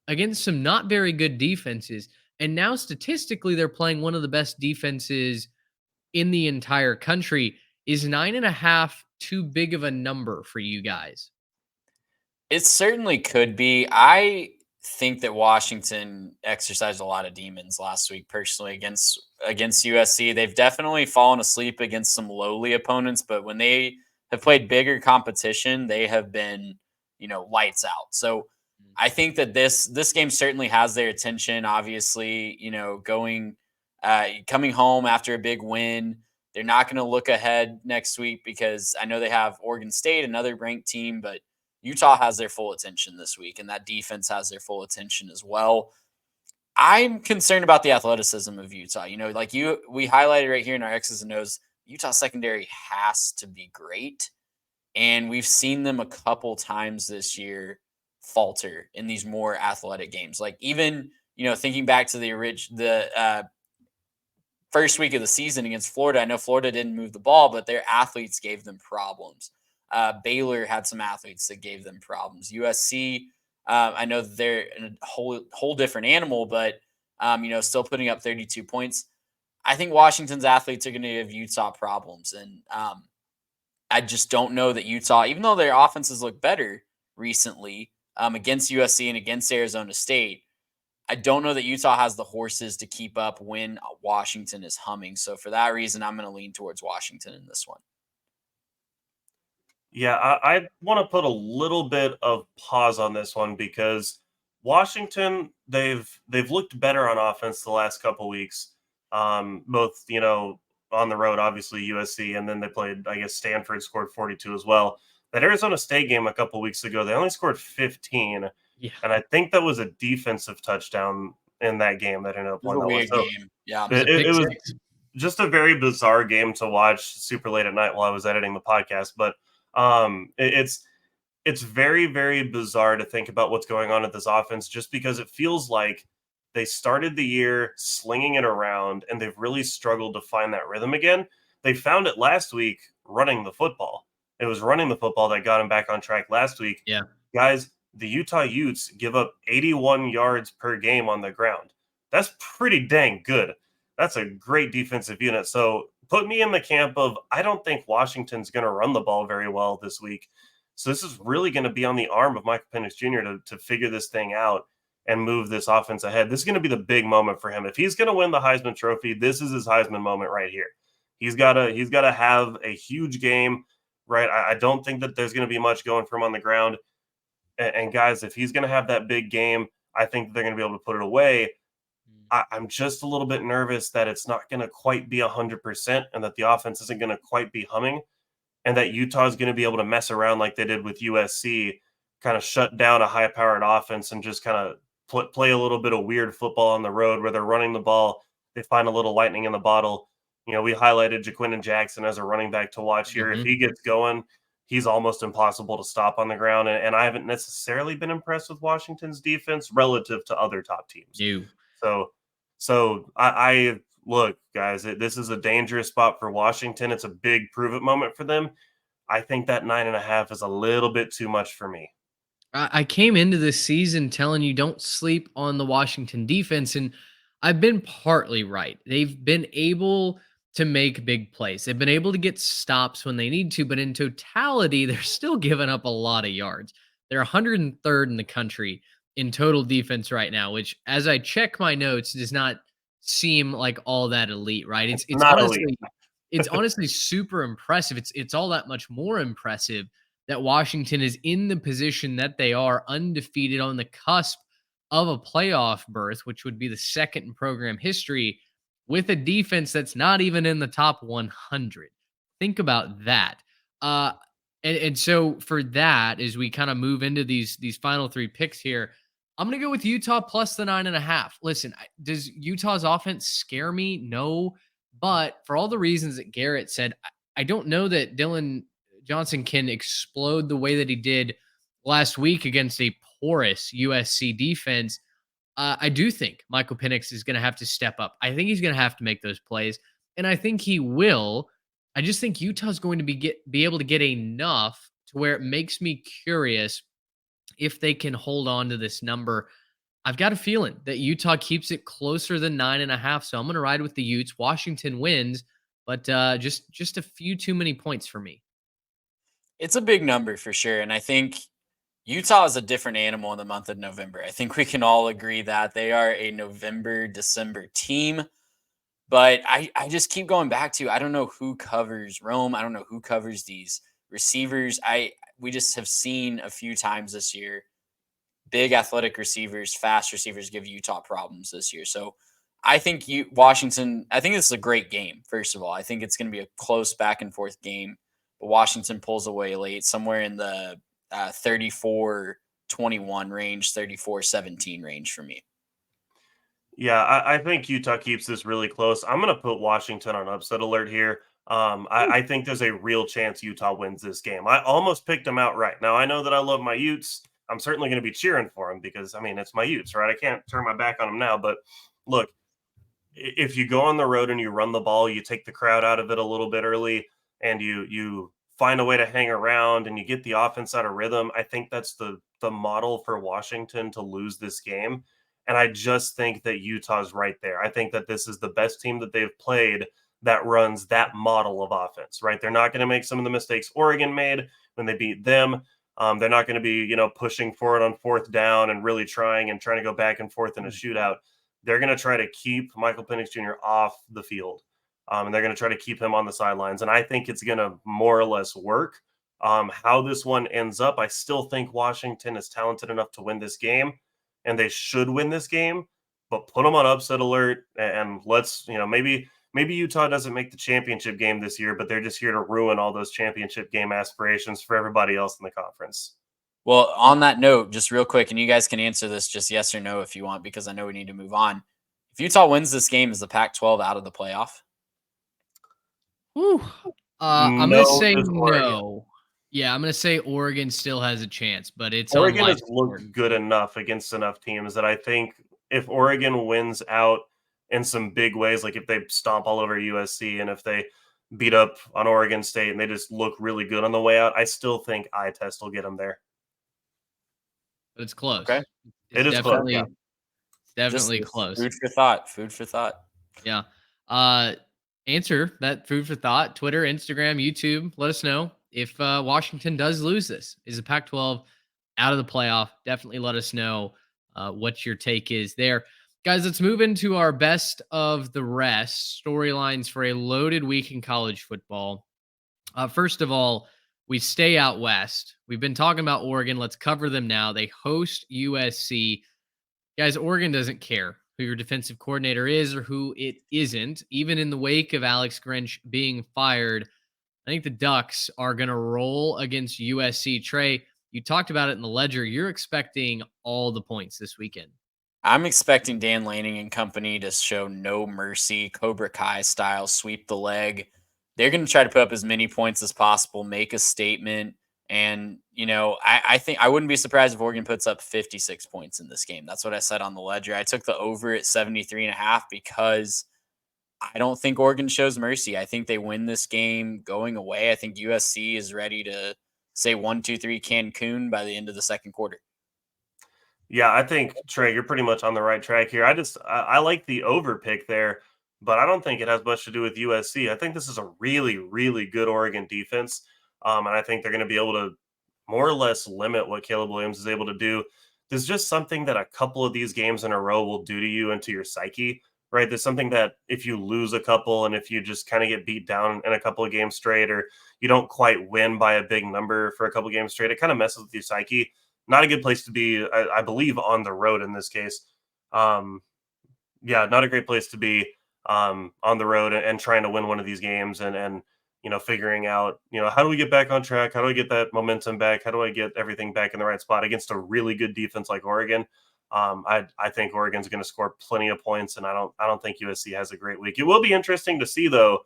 against some not very good defenses. And now statistically, they're playing one of the best defenses in the entire country. Is 9.5 too big of a number for you guys? It certainly could be. I think that Washington exercised a lot of demons last week, personally, against USC. They've definitely fallen asleep against some lowly opponents, but when they have played bigger competition, they have been, lights out. So I think that this game certainly has their attention. Obviously, coming home after a big win, they're not going to look ahead next week because I know they have Oregon State, another ranked team, but Utah has their full attention this week, and that defense has their full attention as well. I'm concerned about the athleticism of Utah. We highlighted right here in our X's and O's, Utah secondary has to be great. And we've seen them a couple times this year falter in these more athletic games. Like even, thinking back to the first week of the season against Florida, I know Florida didn't move the ball, but their athletes gave them problems. Baylor had some athletes that gave them problems. USC, I know they're a whole different animal, but still putting up 32 points. I think Washington's athletes are going to give Utah problems, and I just don't know that Utah, even though their offenses look better recently against USC and against Arizona State, I don't know that Utah has the horses to keep up when Washington is humming. So for that reason, I'm going to lean towards Washington in this one. Yeah, I want to put a little bit of pause on this one because Washington, they've looked better on offense the last couple weeks. Both, on the road, obviously USC, and then they played, I guess Stanford scored 42 as well. That Arizona State game a couple weeks ago, they only scored 15. Yeah. And I think that was a defensive touchdown in that game that ended up It was winning a that one. weird So game. Yeah. it was just a very bizarre game to watch super late at night while I was editing the podcast. But it's very, very bizarre to think about what's going on at this offense just because it feels like they started the year slinging it around and they've really struggled to find that rhythm again. They found it last week running the football. It was running the football that got them back on track last week. Yeah. Guys, the Utah Utes give up 81 yards per game on the ground. That's pretty dang good. That's a great defensive unit. So put me in the camp of I don't think Washington's going to run the ball very well this week. So this is really going to be on the arm of Michael Penix Jr. to figure this thing out and move this offense ahead. This is going to be the big moment for him. If he's going to win the Heisman Trophy, this is his Heisman moment right here. He's got to have a huge game, right? I don't think that there's going to be much going for him on the ground. And guys, if he's going to have that big game, I think they're going to be able to put it away. I'm just a little bit nervous that it's not going to quite be 100% and that the offense isn't going to quite be humming and that Utah is going to be able to mess around like they did with USC, kind of shut down a high-powered offense and just kind of play a little bit of weird football on the road where they're running the ball. They find a little lightning in the bottle. We highlighted Jaquindon Jackson as a running back to watch here. Mm-hmm. If he gets going, he's almost impossible to stop on the ground. And I haven't necessarily been impressed with Washington's defense relative to other top teams. So I look, guys, this is a dangerous spot for Washington. It's a big prove it moment for them. I think that 9.5 is a little bit too much for me. I came into this season telling you don't sleep on the Washington defense, and I've been partly right. They've been able to make big plays. They've been able to get stops when they need to, but in totality, they're still giving up a lot of yards. They're 103rd in the country in total defense right now, which, as I check my notes, does not seem like all that elite, right? It's Not honestly, elite. it's honestly super impressive. It's all that much more impressive that Washington is in the position that they are, undefeated on the cusp of a playoff berth, which would be the second in program history, with a defense that's not even in the top 100. Think about that. And so for that, as we kind of move into these final three picks here, I'm going to go with Utah plus the 9.5. Listen, does Utah's offense scare me? No. But for all the reasons that Garrett said, I don't know that Dylan Johnson can explode the way that he did last week against a porous USC defense. I do think Michael Penix is going to have to step up. I think he's going to have to make those plays, and I think he will. I just think Utah's going to be able to get enough to where it makes me curious if they can hold on to this number. I've got a feeling that Utah keeps it closer than 9.5, so I'm going to ride with the Utes. Washington wins, but just a few too many points for me. It's a big number for sure, and I think Utah is a different animal in the month of November. I think we can all agree that they are a November-December team. But I just keep going back to, I don't know who covers Rome. I don't know who covers these receivers. We just have seen a few times this year big athletic receivers, fast receivers give Utah problems this year. So I think Washington, I think this is a great game, first of all. I think it's going to be a close back and forth game. But Washington pulls away late, somewhere in the 34-21 range, 34-17 range for me. Yeah, I think Utah keeps this really close. I'm going to put Washington on upset alert here. I think there's a real chance Utah wins this game. I almost picked them outright. Now, I know that I love my Utes. I'm certainly going to be cheering for them because, I mean, it's my Utes, right? I can't turn my back on them now. But look, if you go on the road and you run the ball, you take the crowd out of it a little bit early, and you find a way to hang around and you get the offense out of rhythm. I think that's the model for Washington to lose this game. And I just think that Utah's right there. I think that this is the best team that they've played that runs that model of offense, right? They're not going to make some of the mistakes Oregon made when they beat them. They're not going to be, pushing for it on fourth down and really trying to go back and forth in a shootout. They're going to try to keep Michael Penix Jr. off the field. And they're going to try to keep him on the sidelines. And I think it's going to more or less work. How this one ends up, I still think Washington is talented enough to win this game, and they should win this game. But put them on upset alert, and let's, maybe Utah doesn't make the championship game this year, but they're just here to ruin all those championship game aspirations for everybody else in the conference. Well, on that note, just real quick, and you guys can answer this just yes or no if you want, because I know we need to move on. If Utah wins this game, is the Pac-12 out of the playoff? Whew. I'm going to say Oregon. no. Yeah, I'm going to say Oregon still has a chance, but it's Oregon has unlikely. looked good enough against enough teams that I think if Oregon wins out in some big ways, like if they stomp all over USC and if they beat up on Oregon State and they just look really good on the way out, I still think eye test will get them there. But it's close. Okay. It is close, yeah. It's definitely Just close. Food for thought. Food for thought. Yeah. Answer that food for thought. Twitter, Instagram, YouTube. Let us know if Washington does lose this. Is the Pac-12 out of the playoff? Definitely let us know what your take is there. Guys, let's move into our best of the rest storylines for a loaded week in college football. First of all, we stay out west. We've been talking about Oregon. Let's cover them now. They host USC. Guys, Oregon doesn't care who your defensive coordinator is or who it isn't. Even in the wake of Alex Grinch being fired, I think the Ducks are going to roll against USC. Trey, you talked about it in the Ledger. You're expecting all the points this weekend. I'm expecting Dan Lanning and company to show no mercy, Cobra Kai style, sweep the leg. They're going to try to put up as many points as possible, make a statement. And, I think I wouldn't be surprised if Oregon puts up 56 points in this game. That's what I said on the Ledger. I took the over at 73.5 because I don't think Oregon shows mercy. I think they win this game going away. I think USC is ready to say 1-2-3 Cancun by the end of the second quarter. Yeah, I think, Trey, you're pretty much on the right track here. I like the over pick there, but I don't think it has much to do with USC. I think this is a really, really good Oregon defense, and I think they're going to be able to more or less limit what Caleb Williams is able to do. There's just something that a couple of these games in a row will do to you and to your psyche, right? There's something that if you lose a couple and if you just kind of get beat down in a couple of games straight or you don't quite win by a big number for a couple of games straight, it kind of messes with your psyche. Not a good place to be, I believe, on the road in this case. Not a great place to be on the road and trying to win one of these games and figuring out, how do we get back on track? How do I get that momentum back? How do I get everything back in the right spot against a really good defense like Oregon? I think Oregon's going to score plenty of points, and I don't think USC has a great week. It will be interesting to see, though.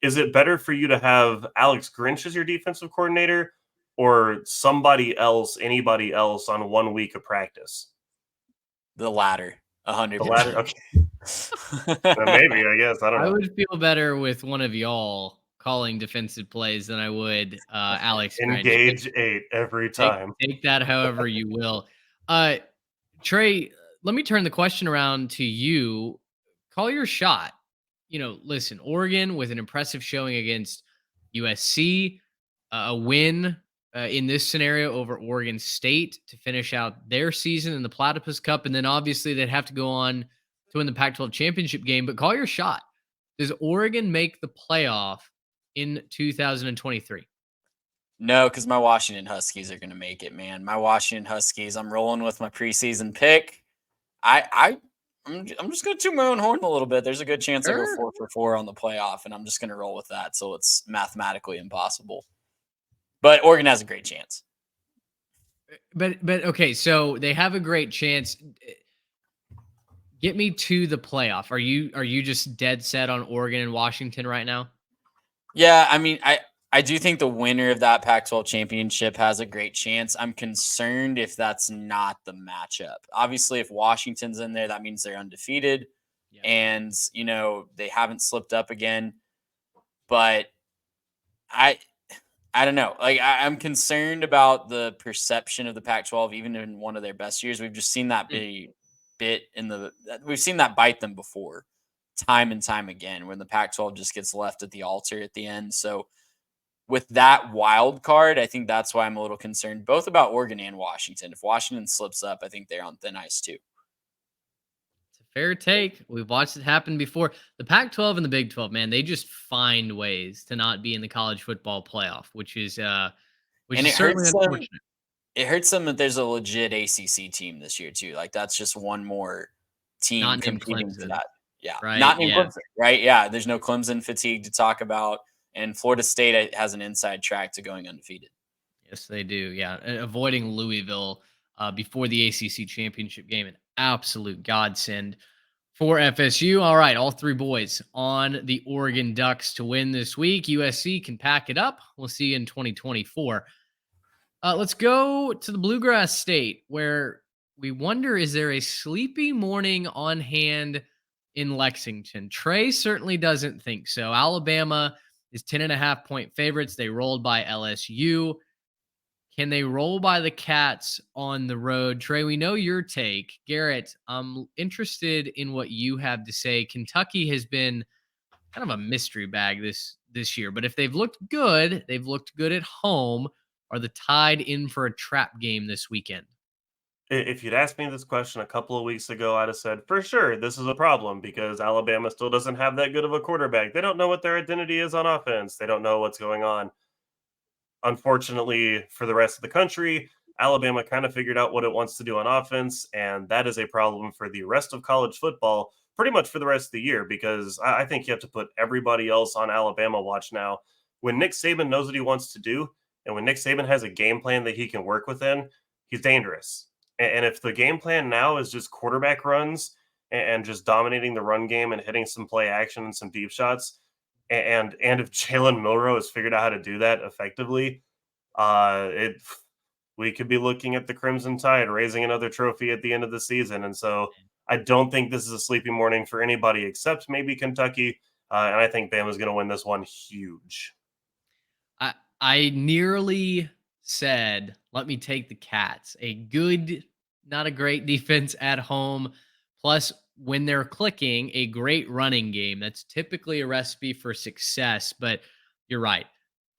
Is it better for you to have Alex Grinch as your defensive coordinator or somebody else, anybody else on 1 week of practice? The latter, 100%. The latter? Okay. Maybe, I guess. I don't know. I would feel better with one of y'all calling defensive plays than I would Alex Grinch. Engage 8 every time. Take that however you will. Trey, let me turn the question around to you. Call your shot. Listen, Oregon with an impressive showing against USC, a win in this scenario over Oregon State to finish out their season in the Platypus Cup. And then obviously they'd have to go on to win the Pac-12 championship game, but call your shot. Does Oregon make the playoff in 2023? No, because my Washington Huskies are going to make it, man. My Washington Huskies. I'm rolling with my preseason pick. I'm just going to toot my own horn a little bit. There's a good chance I go Sure. 4 for 4 on the playoff, and I'm just going to roll with that. So it's mathematically impossible. But Oregon has a great chance. But okay, so they have a great chance. Get me to the playoff. Are you just dead set on Oregon and Washington right now? Yeah, I mean, I do think the winner of that Pac-12 championship has a great chance. I'm concerned if that's not the matchup. Obviously, if Washington's in there, that means they're undefeated Yeah. and, they haven't slipped up again. But I I don't know. Like I'm concerned about the perception of the Pac-12 even in one of their best years. We've just seen that Hmm. be bit in the we've seen that bite them before time and time again when the Pac-12 just gets left at the altar at the end. So with that wild card, I think that's why I'm a little concerned both about Oregon and Washington. If Washington slips up, I think they're on thin ice too. It's a fair take. We've watched it happen before. The Pac-12 and the Big 12, man, they just find ways to not be in the college football playoff, which And is certainly unfortunate. it hurts them that there's a legit ACC team this year too. Like that's just one more team Not named competing for Clemson, that. Yeah, right? not named Yeah. Clemson, right? Yeah, there's no Clemson fatigue to talk about, and Florida State has an inside track to going undefeated. Yes, they do. Yeah, avoiding Louisville before the ACC championship game, an absolute godsend for FSU. All right, all three boys on the Oregon Ducks to win this week. USC can pack it up. We'll see you in 2024. Let's go to the Bluegrass State, where we wonder, is there a sleepy morning on hand in Lexington? Trey certainly doesn't think so. Alabama is 10.5 point favorites. They rolled by LSU. Can they roll by the Cats on the road? Trey, we know your take. Garrett, I'm interested in what you have to say. Kentucky has been kind of a mystery bag this year, but if they've looked good at home. Are the Tide in for a trap game this weekend? If you'd asked me this question a couple of weeks ago, I'd have said, for sure, this is a problem because Alabama still doesn't have that good of a quarterback. They don't know what their identity is on offense. They don't know what's going on. Unfortunately, for the rest of the country, Alabama kind of figured out what it wants to do on offense, and that is a problem for the rest of college football, pretty much for the rest of the year, because I think you have to put everybody else on Alabama watch now. When Nick Saban knows what he wants to do, and when Nick Saban has a game plan that he can work within, he's dangerous. And if the game plan now is just quarterback runs and just dominating the run game and hitting some play action and some deep shots, and if Jalen Milrow has figured out how to do that effectively, it we could be looking at the Crimson Tide raising another trophy at the end of the season. And so I don't think this is a sleepy morning for anybody except maybe Kentucky. And I think Bama's going to win this one huge. I nearly said, let me take the Cats. A good, not a great defense at home. Plus, when they're clicking, a great running game. That's typically a recipe for success. But you're right.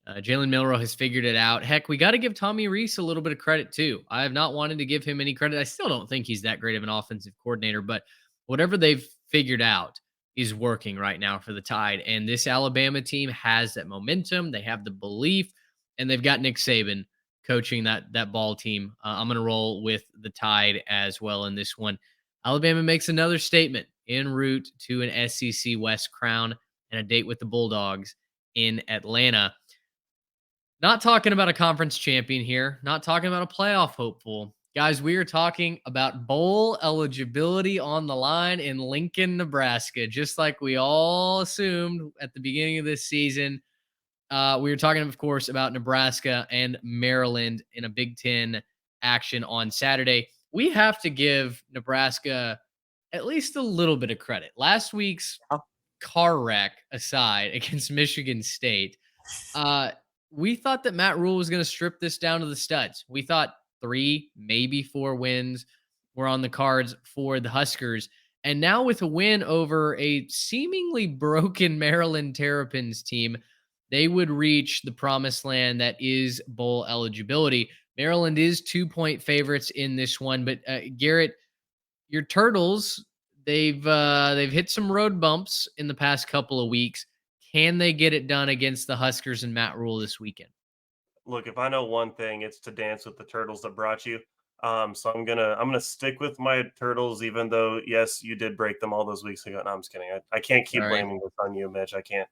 Jalen Milrow has figured it out. Heck, we got to give Tommy Reese a little bit of credit too. I have not wanted to give him any credit. I still don't think he's that great of an offensive coordinator, but whatever they've figured out is working right now for the Tide. And this Alabama team has that momentum. They have the belief, and they've got Nick Saban coaching that ball team. I'm going to roll with the Tide as well in this one. Alabama makes another statement en route to an SEC West crown and a date with the Bulldogs in Atlanta. Not talking about a conference champion here, not talking about a playoff hopeful. Guys, we are talking about bowl eligibility on the line in Lincoln, Nebraska, just like we all assumed at the beginning of this season. We were talking, of course, about Nebraska and Maryland in a Big Ten action on Saturday. We have to give Nebraska at least a little bit of credit. Last week's car wreck aside against Michigan State, uh, we thought that Matt Rule was going to strip this down to the studs. We thought 3, maybe 4 wins were on the cards for the Huskers. And now with a win over a seemingly broken Maryland Terrapins team, they would reach the promised land that is bowl eligibility. Maryland is 2-point favorites in this one, but Garrett, your Turtles, they've hit some road bumps in the past couple of weeks. Can they get it done against the Huskers and Matt Rule this weekend? Look, if I know one thing, it's to dance with the turtles that brought you. So I'm gonna stick with my turtles, even though yes, you did break them all those weeks ago. No, I'm just kidding. I can't keep Sorry. blaming this on you, Mitch. I can't.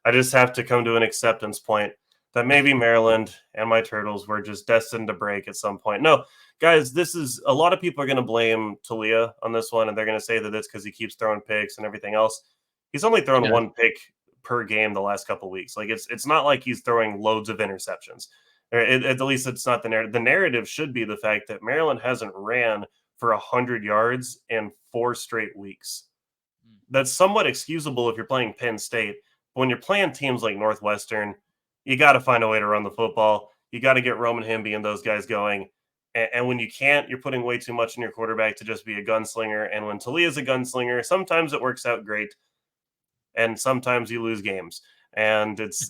I just have to come to an acceptance point that maybe Maryland and my turtles were just destined to break at some point. No, guys, this is a lot of people are gonna blame Talia on this one, and they're gonna say that it's because he keeps throwing picks and everything else. He's only thrown Yeah. one pick per game the last couple weeks. Like it's not like he's throwing loads of interceptions. At least it's not the narrative. The narrative should be the fact that Maryland hasn't ran for 100 yards in 4 straight weeks. That's somewhat excusable if you're playing Penn State. But when you're playing teams like Northwestern, you got to find a way to run the football. You got to get Roman Hemby and those guys going. And when you can't, you're putting way too much in your quarterback to just be a gunslinger. And when Talia's a gunslinger, sometimes it works out great, and sometimes you lose games, and it's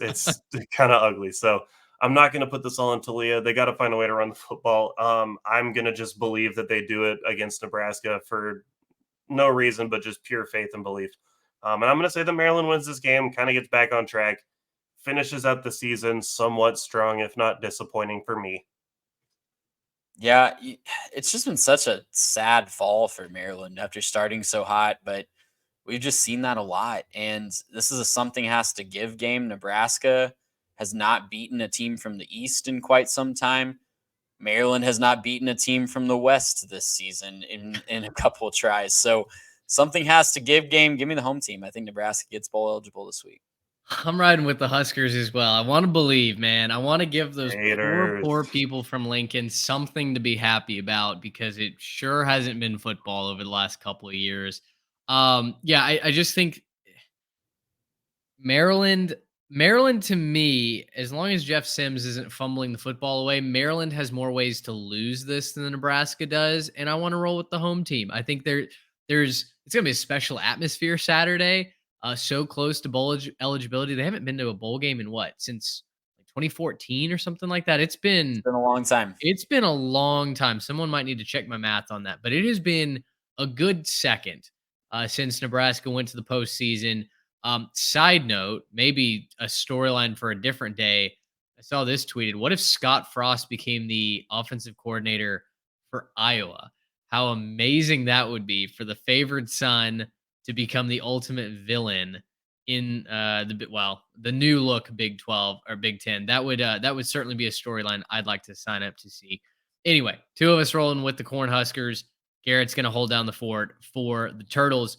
kind of ugly. So I'm not going to put this all on Talia. They got to find a way to run the football. I'm going to just believe that they do it against Nebraska for no reason but just pure faith and belief. And I'm going to say that Maryland wins this game, kind of gets back on track, finishes out the season somewhat strong, if not disappointing for me. Yeah, it's just been such a sad fall for Maryland after starting so hot, but we've just seen that a lot. And this is a something has to give game. Nebraska has not beaten a team from the East in quite some time. Maryland has not beaten a team from the West this season in a couple of tries. So something has to give game. Give me the home team. I think Nebraska gets bowl eligible this week. I'm riding with the Huskers as well. I want to believe, man. I want to give those Haters. poor people from Lincoln something to be happy about because it sure hasn't been football over the last couple of years. Yeah, I just think Maryland, Maryland to me, as long as Jeff Sims isn't fumbling the football away, Maryland has more ways to lose this than Nebraska does, and I want to roll with the home team. I think there's it's gonna be a special atmosphere Saturday. So close to bowl eligibility. They haven't been to a bowl game in what since like 2014 or something like that. It's been a long time. It's been a long time. Someone might need to check my math on that, but it has been a good second since Nebraska went to the postseason. Side note, maybe a storyline for a different day. I saw this tweeted. What if Scott Frost became the offensive coordinator for Iowa? How amazing that would be for the favored son to become the ultimate villain in the new look Big 12 or Big 10. That would certainly be a storyline I'd like to sign up to see. Anyway, two of us rolling with the Cornhuskers. Garrett's going to hold down the fort for the Turtles.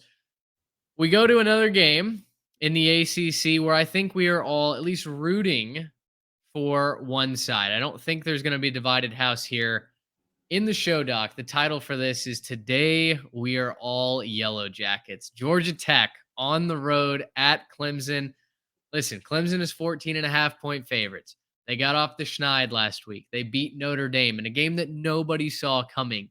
We go to another game in the ACC where I think we are all at least rooting for one side. I don't think there's going to be a divided house here. In the show doc, the title for this is Today We Are All Yellow Jackets. Georgia Tech on the road at Clemson. Listen, Clemson is 14.5-point favorites. They got off the schneid last week. They beat Notre Dame in a game that nobody saw coming.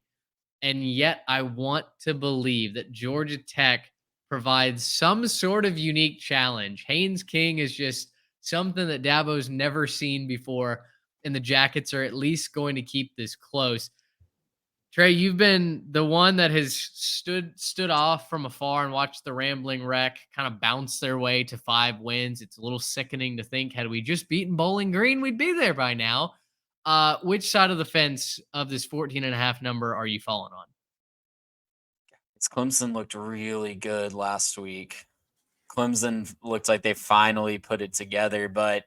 And yet I want to believe that Georgia Tech provides some sort of unique challenge. Haynes King is just something that Dabo's never seen before, and the Jackets are at least going to keep this close. Trey, you've been the one that has stood off from afar and watched the Rambling Wreck kind of bounce their way to 5 wins. It's a little sickening to think, had we just beaten Bowling Green, we'd be there by now. Which side of the fence of this 14.5 number are you falling on? Clemson looked really good last week. Clemson looked like they finally put it together, but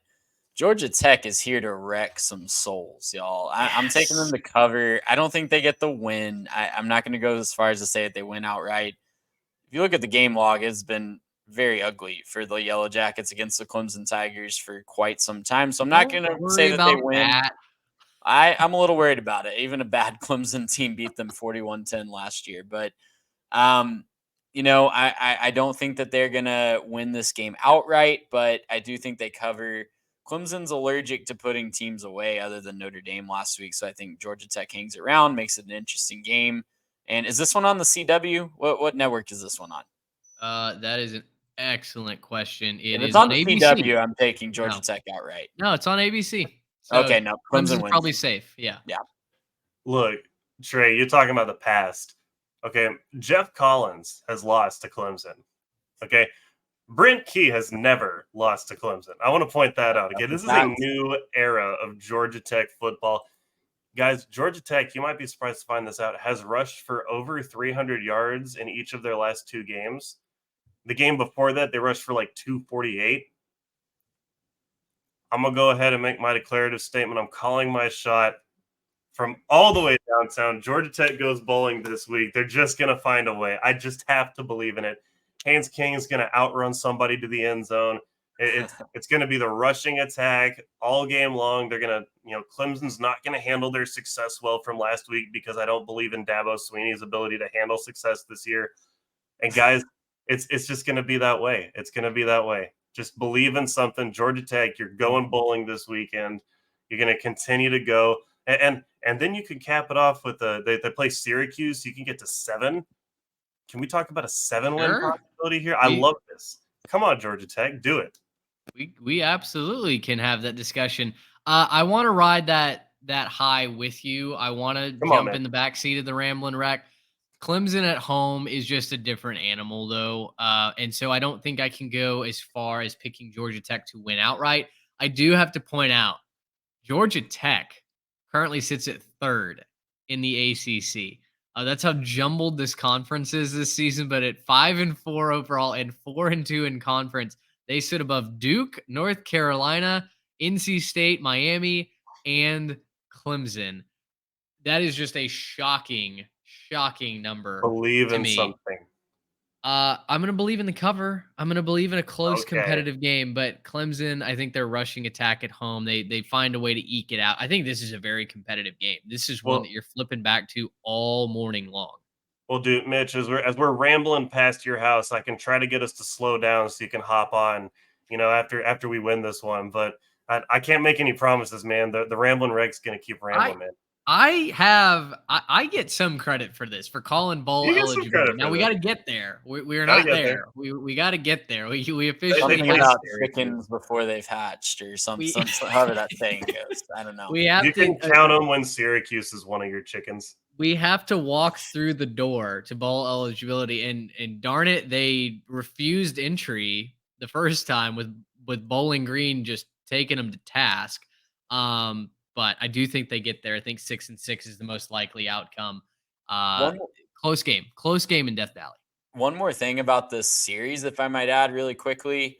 Georgia Tech is here to wreck some souls, y'all. I'm taking them to cover. I don't think they get the win. I'm not going to go as far as to say that they win outright. If you look at the game log, it's been very ugly for the Yellow Jackets against the Clemson Tigers for quite some time. So I'm not going to say that they win. I'm a little worried about it. Even a bad Clemson team beat them 41-10 last year. But, I don't think that they're going to win this game outright, but I do think they cover. Clemson's allergic to putting teams away other than Notre Dame last week. So I think Georgia Tech hangs around, makes it an interesting game. And is this one on the CW? What network is this one on? That is an excellent question. If it's on the ABC. CW, I'm taking Georgia Tech outright. No, it's on ABC. So okay, no, Clemson's probably safe. Yeah. Look, Trey, you're talking about the past. Okay, Jeff Collins has lost to Clemson. Okay, Brent Key has never lost to Clemson. I want to point that out again. This is a new era of Georgia Tech football. Guys, Georgia Tech, you might be surprised to find this out, has rushed for over 300 yards in each of their last 2 games. The game before that, they rushed for like 248. I'm going to go ahead and make my declarative statement. I'm calling my shot from all the way downtown. Georgia Tech goes bowling this week. They're just going to find a way. I just have to believe in it. Haynes King is going to outrun somebody to the end zone. It's going to be the rushing attack all game long. They're going to, Clemson's not going to handle their success well from last week because I don't believe in Dabo Swinney's ability to handle success this year. And guys, it's just going to be that way. It's going to be that way. Just believe in something. Georgia Tech, you're going bowling this weekend. You're going to continue to go. And then you can cap it off with they play Syracuse. So you can get to 7. Can we talk about a 7-win possibility here? I love this. Come on, Georgia Tech, do it. We absolutely can have that discussion. I want to ride that high with you. I want to jump in the back seat of the Ramblin' Wreck. Clemson at home is just a different animal, though, and so I don't think I can go as far as picking Georgia Tech to win outright. I do have to point out Georgia Tech currently sits at 3rd in the ACC. That's how jumbled this conference is this season. But at 5-4 overall and 4-2 in conference, they sit above Duke, North Carolina, NC State, Miami, and Clemson. That is just a shocking number. Believe to in me. something. I'm going to believe in the cover. I'm going to believe in a close competitive game, but Clemson, I think their rushing attack at home, they find a way to eke it out. I think this is a very competitive game. This is one that you're flipping back to all morning long. Well, dude, Mitch, as we're rambling past your house, I can try to get us to slow down so you can hop on, after we win this one. But I can't make any promises, man. The Rambling Wreck's going to keep rambling, man. I get some credit for this, for calling bowl eligibility. Now we got to get there. We're not there. We got to get there. We officially something about chickens before they've hatched or something. However that saying goes, I don't know. You can count them when Syracuse is one of your chickens. We have to walk through the door to bowl eligibility, and darn it, they refused entry the first time with Bowling Green just taking them to task. But I do think they get there. I think 6-6 is the most likely outcome. Close game in Death Valley. One more thing about this series, if I might add really quickly,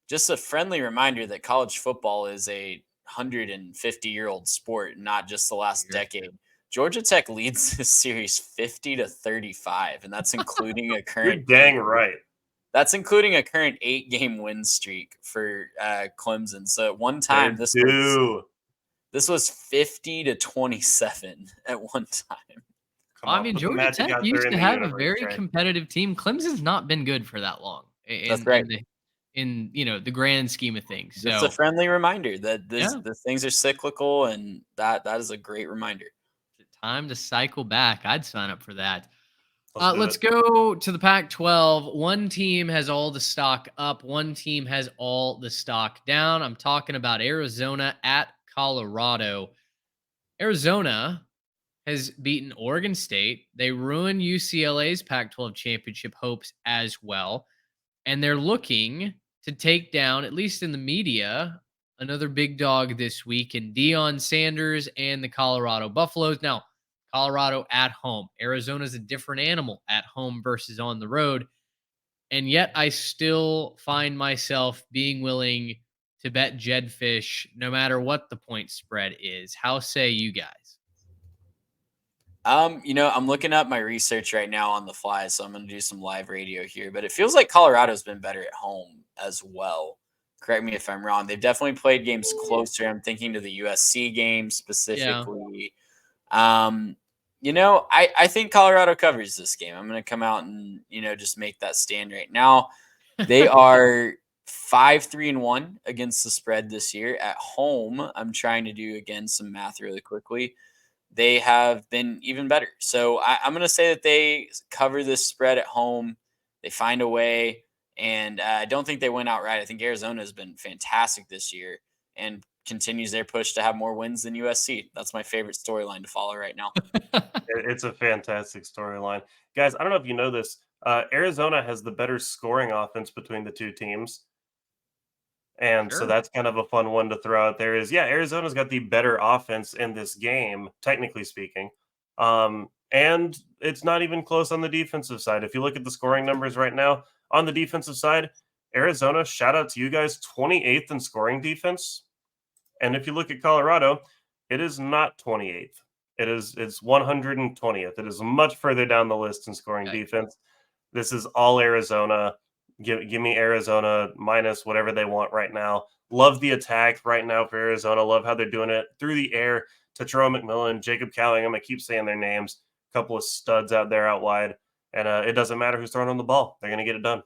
just a friendly reminder that college football is a 150-year-old sport, not just the last decade. Georgia Tech leads this series 50-35, and that's including a current. You're dang right. That's including a current 8-game win streak for Clemson. So at one time, this was 50-27 at one time. I mean, Georgia Tech used to have a very competitive team. Clemson's not been good for that long. That's right. In the grand scheme of things. Just a friendly reminder that the things are cyclical, and that is a great reminder. Time to cycle back. I'd sign up for that. Let's go to the Pac-12. One team has all the stock up. One team has all the stock down. I'm talking about Arizona at Colorado. Arizona has beaten Oregon State. They ruined UCLA's Pac-12 championship hopes as well. And they're looking to take down, at least in the media, another big dog this week in Deion Sanders and the Colorado Buffaloes. Now, Colorado at home. Arizona's a different animal at home versus on the road. And yet I still find myself being willing to bet Jedfish no matter what the point spread is. How say you guys? I'm looking up my research right now on the fly, so I'm going to do some live radio here. But it feels like Colorado's been better at home as well. Correct me if I'm wrong. They've definitely played games closer. I'm thinking to the USC game specifically. Yeah. I think Colorado covers this game. I'm going to come out and, just make that stand right now. They are 5-3-1 against the spread this year. At home, I'm trying to do, again, some math really quickly. They have been even better. So I'm going to say that they cover this spread at home. They find a way, and I don't think they win outright. I think Arizona has been fantastic this year and continues their push to have more wins than USC. That's my favorite storyline to follow right now. It's a fantastic storyline. Guys, I don't know if you know this. Arizona has the better scoring offense between the two teams. And so Sure. that's kind of a fun one to throw out there is, yeah, Arizona's got the better offense in this game, technically speaking. And it's not even close on the defensive side. If you look at the scoring numbers right now on the defensive side, Arizona, shout out to you guys, 28th in scoring defense. And if you look at Colorado, it is not 28th. It's 120th. It is much further down the list in scoring Okay. defense. This is all Arizona. Give me Arizona minus whatever they want right now. Love the attack right now for Arizona. Love how they're doing it through the air. Tetero McMillan, Jacob Callingham. I keep saying their names. A couple of studs out there out wide. And it doesn't matter who's throwing on the ball. They're going to get it done.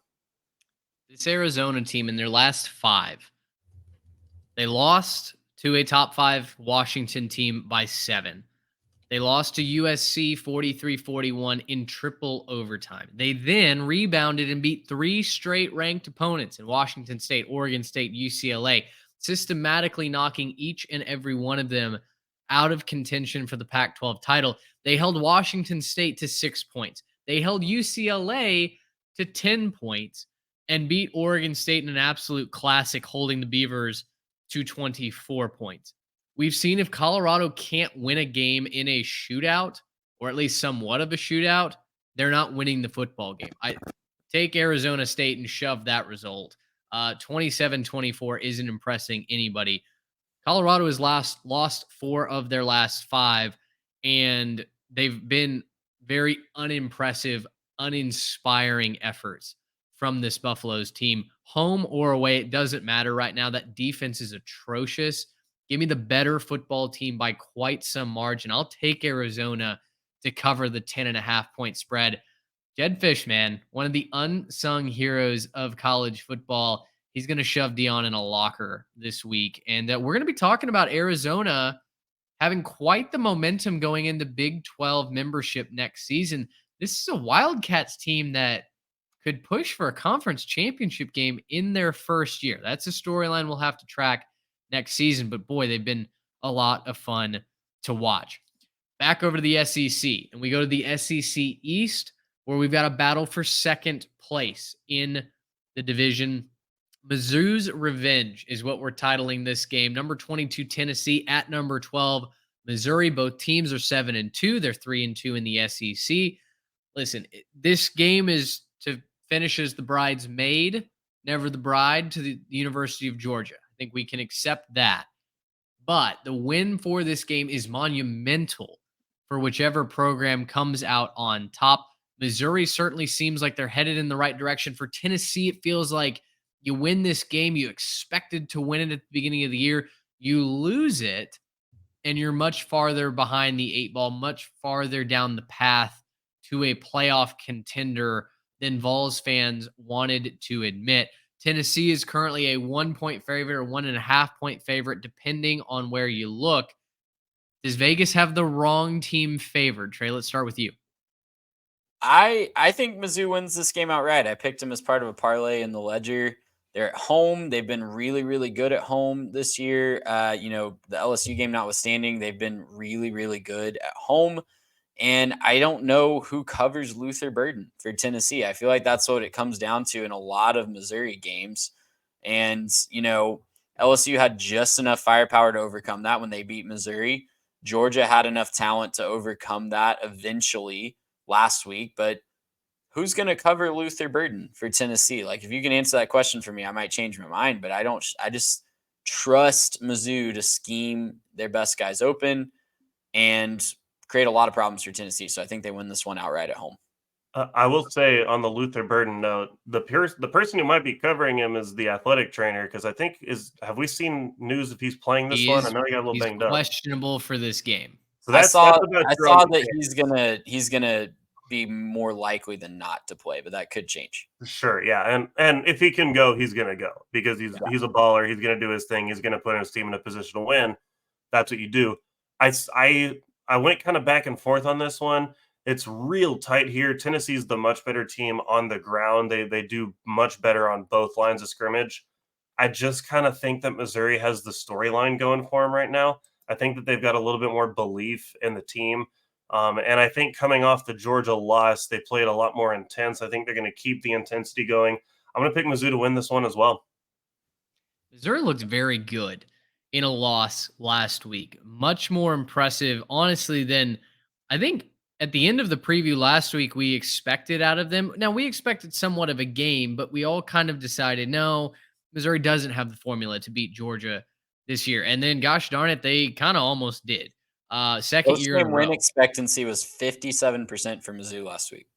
This Arizona team in their last 5, they lost to a top 5 Washington team by 7. They lost to USC 43-41 in triple overtime. They then rebounded and beat 3 straight ranked opponents in Washington State, Oregon State, UCLA, systematically knocking each and every one of them out of contention for the Pac-12 title. They held Washington State to 6 points. They held UCLA to 10 points and beat Oregon State in an absolute classic, holding the Beavers to 24 points. We've seen if Colorado can't win a game in a shootout, or at least somewhat of a shootout, they're not winning the football game. I take Arizona State and shove that result. 27-24 isn't impressing anybody. Colorado has lost 4 of their last 5, and they've been very unimpressive, uninspiring efforts from this Buffaloes team. Home or away, it doesn't matter right now. That defense is atrocious. Give me the better football team by quite some margin. I'll take Arizona to cover the 10.5-point spread. Jed Fish, man, one of the unsung heroes of college football. He's going to shove Dion in a locker this week. And we're going to be talking about Arizona having quite the momentum going into Big 12 membership next season. This is a Wildcats team that could push for a conference championship game in their first year. That's a storyline we'll have to track next season. But boy, they've been a lot of fun to watch. Back over to the SEC, and we go to the SEC East, where we've got a battle for second place in the division. Mizzou's Revenge is what we're titling this game. Number 22, Tennessee at number 12, Missouri. Both teams are 7-2. They're 3-2 in the SEC. Listen, this game is to finish as the bridesmaid, never the bride, to the University of Georgia. I think we can accept that. But the win for this game is monumental for whichever program comes out on top. Missouri certainly seems like they're headed in the right direction. For Tennessee, it feels like you win this game, you expected to win it at the beginning of the year, you lose it, and you're much farther behind the 8 ball, much farther down the path to a playoff contender than Vols fans wanted to admit. Tennessee is currently a 1-point favorite or 1.5-point favorite, depending on where you look. Does Vegas have the wrong team favored? Trey, let's start with you. I think Mizzou wins this game outright. I picked them as part of a parlay in the Ledger. They're at home. They've been really, really good at home this year. The LSU game notwithstanding, they've been really, really good at home. And I don't know who covers Luther Burden for Tennessee. I feel like that's what it comes down to in a lot of Missouri games. And, LSU had just enough firepower to overcome that when they beat Missouri. Georgia had enough talent to overcome that eventually last week. But who's going to cover Luther Burden for Tennessee? Like, if you can answer that question for me, I might change my mind. But I just trust Mizzou to scheme their best guys open and create a lot of problems for Tennessee. So I think they win this one outright at home. I will say on the Luther Burden note, the person who might be covering him is the athletic trainer, because I think have we seen news if he's playing this one? I know he got a little He's banged up. questionable for this game. So I saw about that he's gonna be more likely than not to play, but that could change. Sure, yeah, and if he can go, he's gonna go because he's a baller. He's gonna do his thing. He's gonna put his team in a position to win. That's what you do. I went kind of back and forth on this one. It's real tight here. Tennessee's the much better team on the ground. They do much better on both lines of scrimmage. I just kind of think that Missouri has the storyline going for them right now. I think that they've got a little bit more belief in the team. And I think coming off the Georgia loss, they played a lot more intense. I think they're going to keep the intensity going. I'm going to pick Mizzou to win this one as well. Missouri looked very good in a loss last week. Much more impressive, honestly, than I think at the end of the preview last week we expected out of them. Now, we expected somewhat of a game, but we all kind of decided no, Missouri doesn't have the formula to beat Georgia this year. And then, gosh darn it, they kind of almost did. Second Post year in a game win row. expectancy was 57% for Mizzou last week.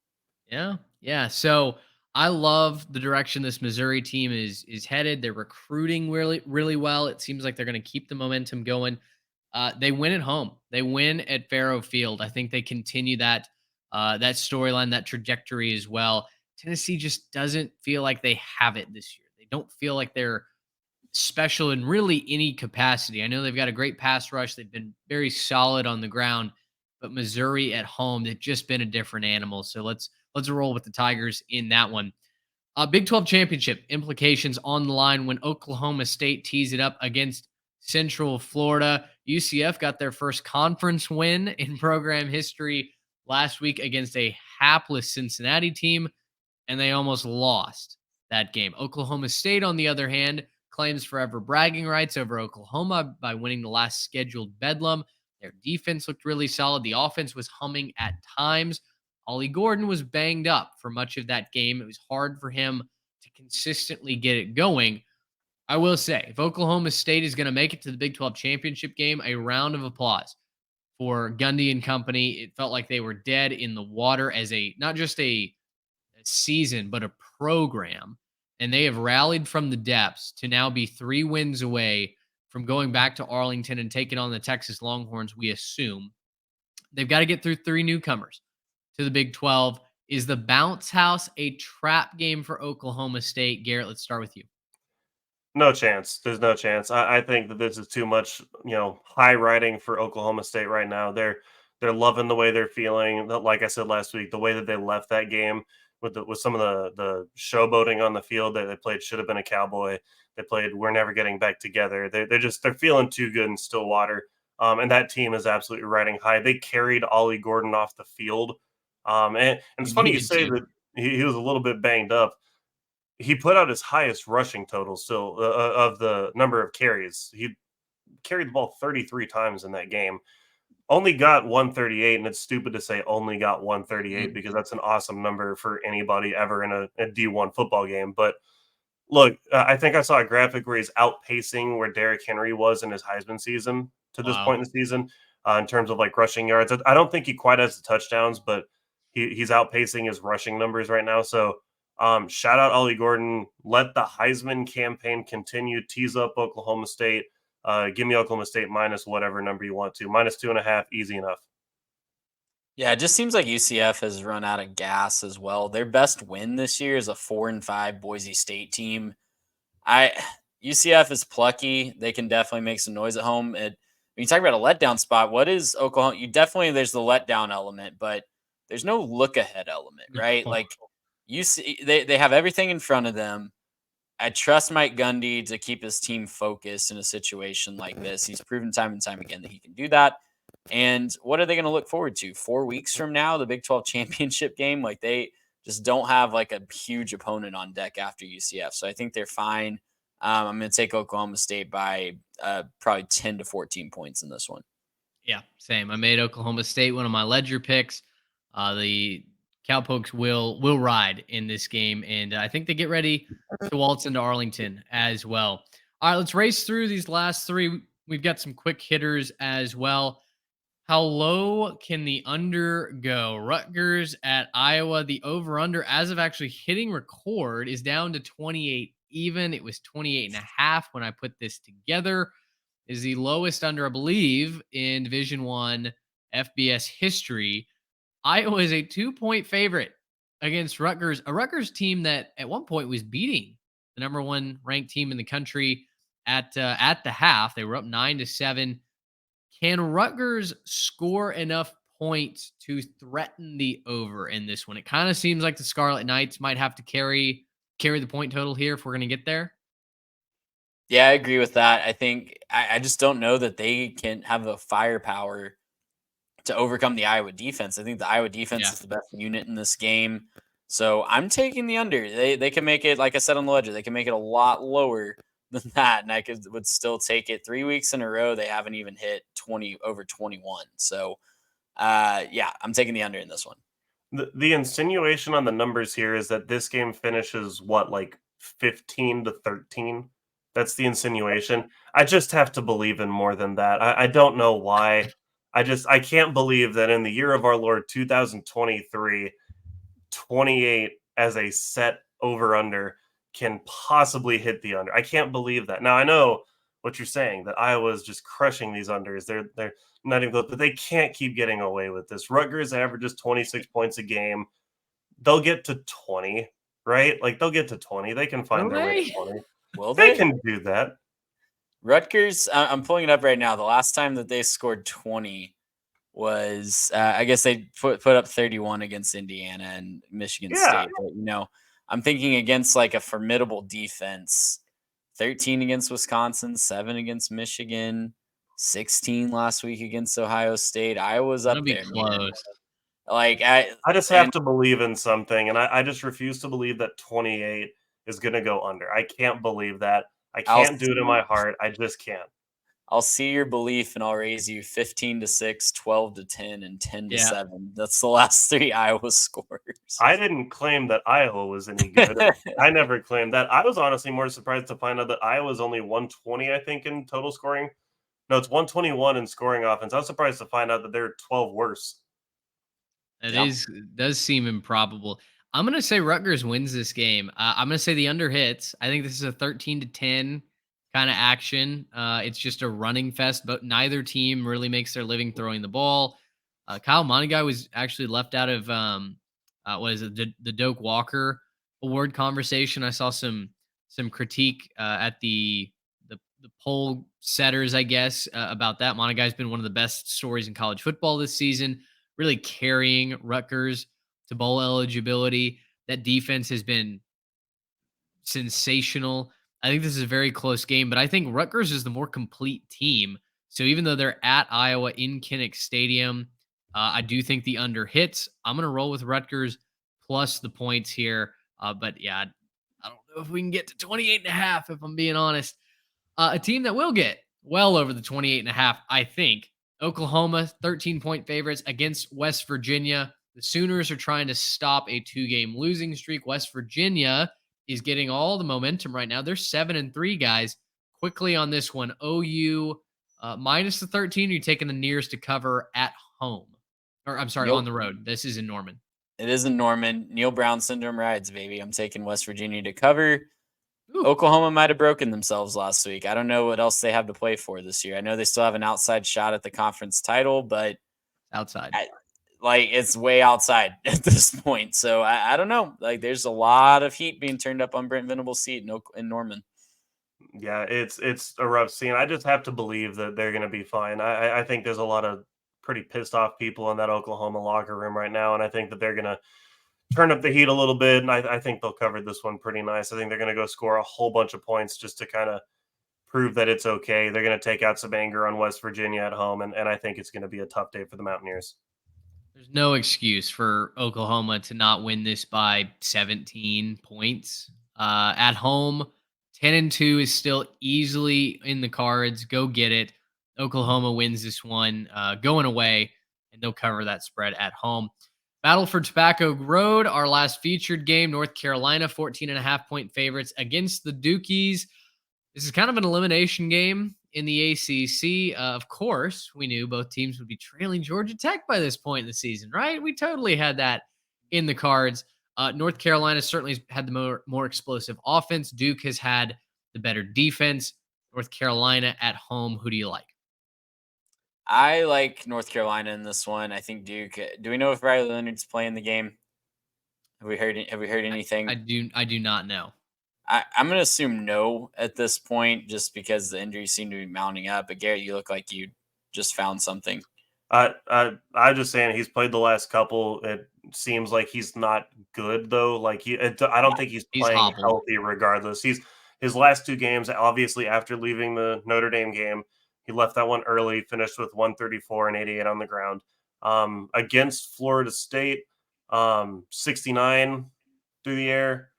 Yeah, yeah. So I love the direction this Missouri team is headed. They're recruiting really well. It seems like they're going to keep the momentum going. They win at home. They win at Faro Field. I think they continue that storyline, that trajectory as well. Tennessee just doesn't feel like they have it this year. They don't feel like they're special in really any capacity. I know they've got a great pass rush. They've been very solid on the ground, but Missouri at home, they've just been a different animal. So let's roll with the Tigers in that one. Big 12 championship implications on the line when Oklahoma State tees it up against Central Florida. UCF got their first conference win in program history last week against a hapless Cincinnati team, and they almost lost that game. Oklahoma State, on the other hand, claims forever bragging rights over Oklahoma by winning the last scheduled Bedlam. Their defense looked really solid. The offense was humming at times. Ollie Gordon was banged up for much of that game. It was hard for him to consistently get it going. I will say, if Oklahoma State is going to make it to the Big 12 championship game, a round of applause for Gundy and company. It felt like they were dead in the water as a not just a season, but a program. And they have rallied from the depths to now be 3 wins away from going back to Arlington and taking on the Texas Longhorns, we assume. They've got to get through 3 newcomers to the Big 12. Is the bounce house a trap game for Oklahoma State? Garrett, let's start with you. No chance. There's no chance. I think that this is too much, high riding for Oklahoma State right now. They're loving the way they're feeling. Like I said last week, the way that they left that game with some of the showboating on the field that they played should have been a cowboy. They played we're never getting back together. They're feeling too good in Stillwater. And that team is absolutely riding high. They carried Ollie Gordon off the field. And We it's funny you needed say to. that he was a little bit banged up. He put out his highest rushing total still of the number of carries. He carried the ball 33 times in that game. Only got 138, and it's stupid to say only got 138 because that's an awesome number for anybody ever in a D1 football game. But look, I think I saw a graphic where he's outpacing where Derrick Henry was in his Heisman season to this point Wow. in the season in terms of like rushing yards. I don't think he quite has the touchdowns, but he's outpacing his rushing numbers right now. So shout out Ollie Gordon. Let the Heisman campaign continue. Tease up Oklahoma State. Give me Oklahoma State minus whatever number you want to. Minus 2.5, easy enough. Yeah, it just seems like UCF has run out of gas as well. Their best win this year is a 4-5 Boise State team. I UCF is plucky. They can definitely make some noise at home. When you talk about a letdown spot, what is Oklahoma? There's the letdown element, but there's no look ahead element, right? No. Like you see, they have everything in front of them. I trust Mike Gundy to keep his team focused in a situation like this. He's proven time and time again that he can do that. And what are they going to look forward to? 4 weeks from now, the Big 12 championship game? Like they just don't have like a huge opponent on deck after UCF. So I think they're fine. I'm going to take Oklahoma State by probably 10 to 14 points in this one. Yeah, same. I made Oklahoma State one of my ledger picks. The Cowpokes will ride in this game, and I think they get ready to waltz into Arlington as well. All right, let's race through these last 3. We've got some quick hitters as well. How low can the under go? Rutgers at Iowa. The over under, as of actually hitting record, is down to 28 even. It was 28.5 when I put this together. Is the lowest under, I believe, in Division One FBS history. Iowa is a 2-point favorite against Rutgers, a Rutgers team that at one point was beating the number 1 ranked team in the country at the half. They were up 9-7. Can Rutgers score enough points to threaten the over in this one? It kind of seems like the Scarlet Knights might have to carry the point total here if we're going to get there. Yeah, I agree with that. I think I just don't know that they can have the firepower to overcome the Iowa defense. I think the Iowa defense Yeah. is the best unit in this game. So I'm taking the under. They can make it, like I said on the ledger, they can make it a lot lower than that, and I would still take it. 3 weeks in a row, they haven't even hit 20 over 21. So yeah, I'm taking the under in this one. The insinuation on the numbers here is that this game finishes what, like 15-13? That's the insinuation. I just have to believe in more than that. I don't know why. I can't believe that in the year of our Lord 2023, 28 as a set over under can possibly hit the under. I can't believe that. Now I know what you're saying, that Iowa's just crushing these unders. They're not even close, but they can't keep getting away with this. Rutgers averages 26 points a game. They'll get to 20, right? Like they'll get to 20. They can find Will their way to they? 20. Will They they? can do that. Rutgers, I'm pulling it up right now. The last time that they scored 20 was, I guess they put up 31 against Indiana and Michigan Yeah. State. But, I'm thinking against like a formidable defense. 13 against Wisconsin, 7 against Michigan, 16 last week against Ohio State. Iowa's It'll up be there, man. close. Like I just and have to believe in something, and I just refuse to believe that 28 is going to go under. I can't believe that. I I'll can't do it in my heart. I just can't. I'll see your belief and I'll raise you 15-6, 12-10, and 10 to Yeah. 7. That's the last 3 Iowa scores. I didn't claim that Iowa was any good. I never claimed that. I was honestly more surprised to find out that Iowa's only 120, I think, in total scoring. No, it's 121 in scoring offense. I was surprised to find out that they're 12 worse. It does seem improbable. I'm gonna say Rutgers wins this game. I'm gonna say the under hits. I think this is a 13-10 kind of action. It's just a running fest, but neither team really makes their living throwing the ball. Kyle Monaghan was actually left out of what is it, the Doak Walker Award conversation. I saw some critique at the poll setters, I guess, about that. Monaghan's been one of the best stories in college football this season, really carrying Rutgers to bowl eligibility. That defense has been sensational. I think this is a very close game, but I think Rutgers is the more complete team. So even though they're at Iowa in Kinnick Stadium, I do think the under hits. I'm going to roll with Rutgers plus the points here. But yeah, I don't know if we can get to 28.5 if I'm being honest. A team that will get well over the 28.5, I think. Oklahoma, 13-point favorites against West Virginia. The Sooners are trying to stop a 2-game losing streak. West Virginia is getting all the momentum right now. They're 7-3, guys. Quickly on this one, OU minus the 13. You're taking the Nears to cover at home, or I'm sorry, on the road. This is in Norman. It is in Norman. Neil Brown syndrome rides, baby. I'm taking West Virginia to cover. Ooh. Oklahoma might have broken themselves last week. I don't know what else they have to play for this year. I know they still have an outside shot at the conference title, but Outside. it's way outside at this point. So I don't know. Like there's a lot of heat being turned up on Brent Venables' seat in Norman. Yeah, it's a rough scene. I just have to believe that they're going to be fine. I think there's a lot of pretty pissed off people in that Oklahoma locker room right now, and I think that they're going to turn up the heat a little bit, and I think they'll cover this one pretty nice. I think they're going to go score a whole bunch of points just to kind of prove that it's okay. They're going to take out some anger on West Virginia at home, and I think it's going to be a tough day for the Mountaineers. There's no excuse for Oklahoma to not win this by 17 points. At home, 10-2 is still easily in the cards. Go get it. Oklahoma wins this one going away, and they'll cover that spread at home. Battle for Tobacco Road, our last featured game. North Carolina, 14.5-point favorites against the Dukies. This is kind of an elimination game in the ACC. Of course, we knew both teams would be trailing Georgia Tech by this point in the season, right? We totally had that in the cards. North Carolina certainly had the more explosive offense. Duke has had the better defense. North Carolina at home. Who do you like? I like North Carolina in this one. I think Duke. Do we know if Riley Leonard's playing the game? Have we heard anything? I do not know. I'm going to assume no at this point, just because the injuries seem to be mounting up. But Garrett, you look like you just found something. I'm just saying he's played the last couple. It seems like he's not good though. Like I don't think he's playing hobbled. healthy regardless. His last 2 games, obviously after leaving the Notre Dame game, he left that one early, finished with 134 and 88 on the ground. Against Florida State, 69 through the air,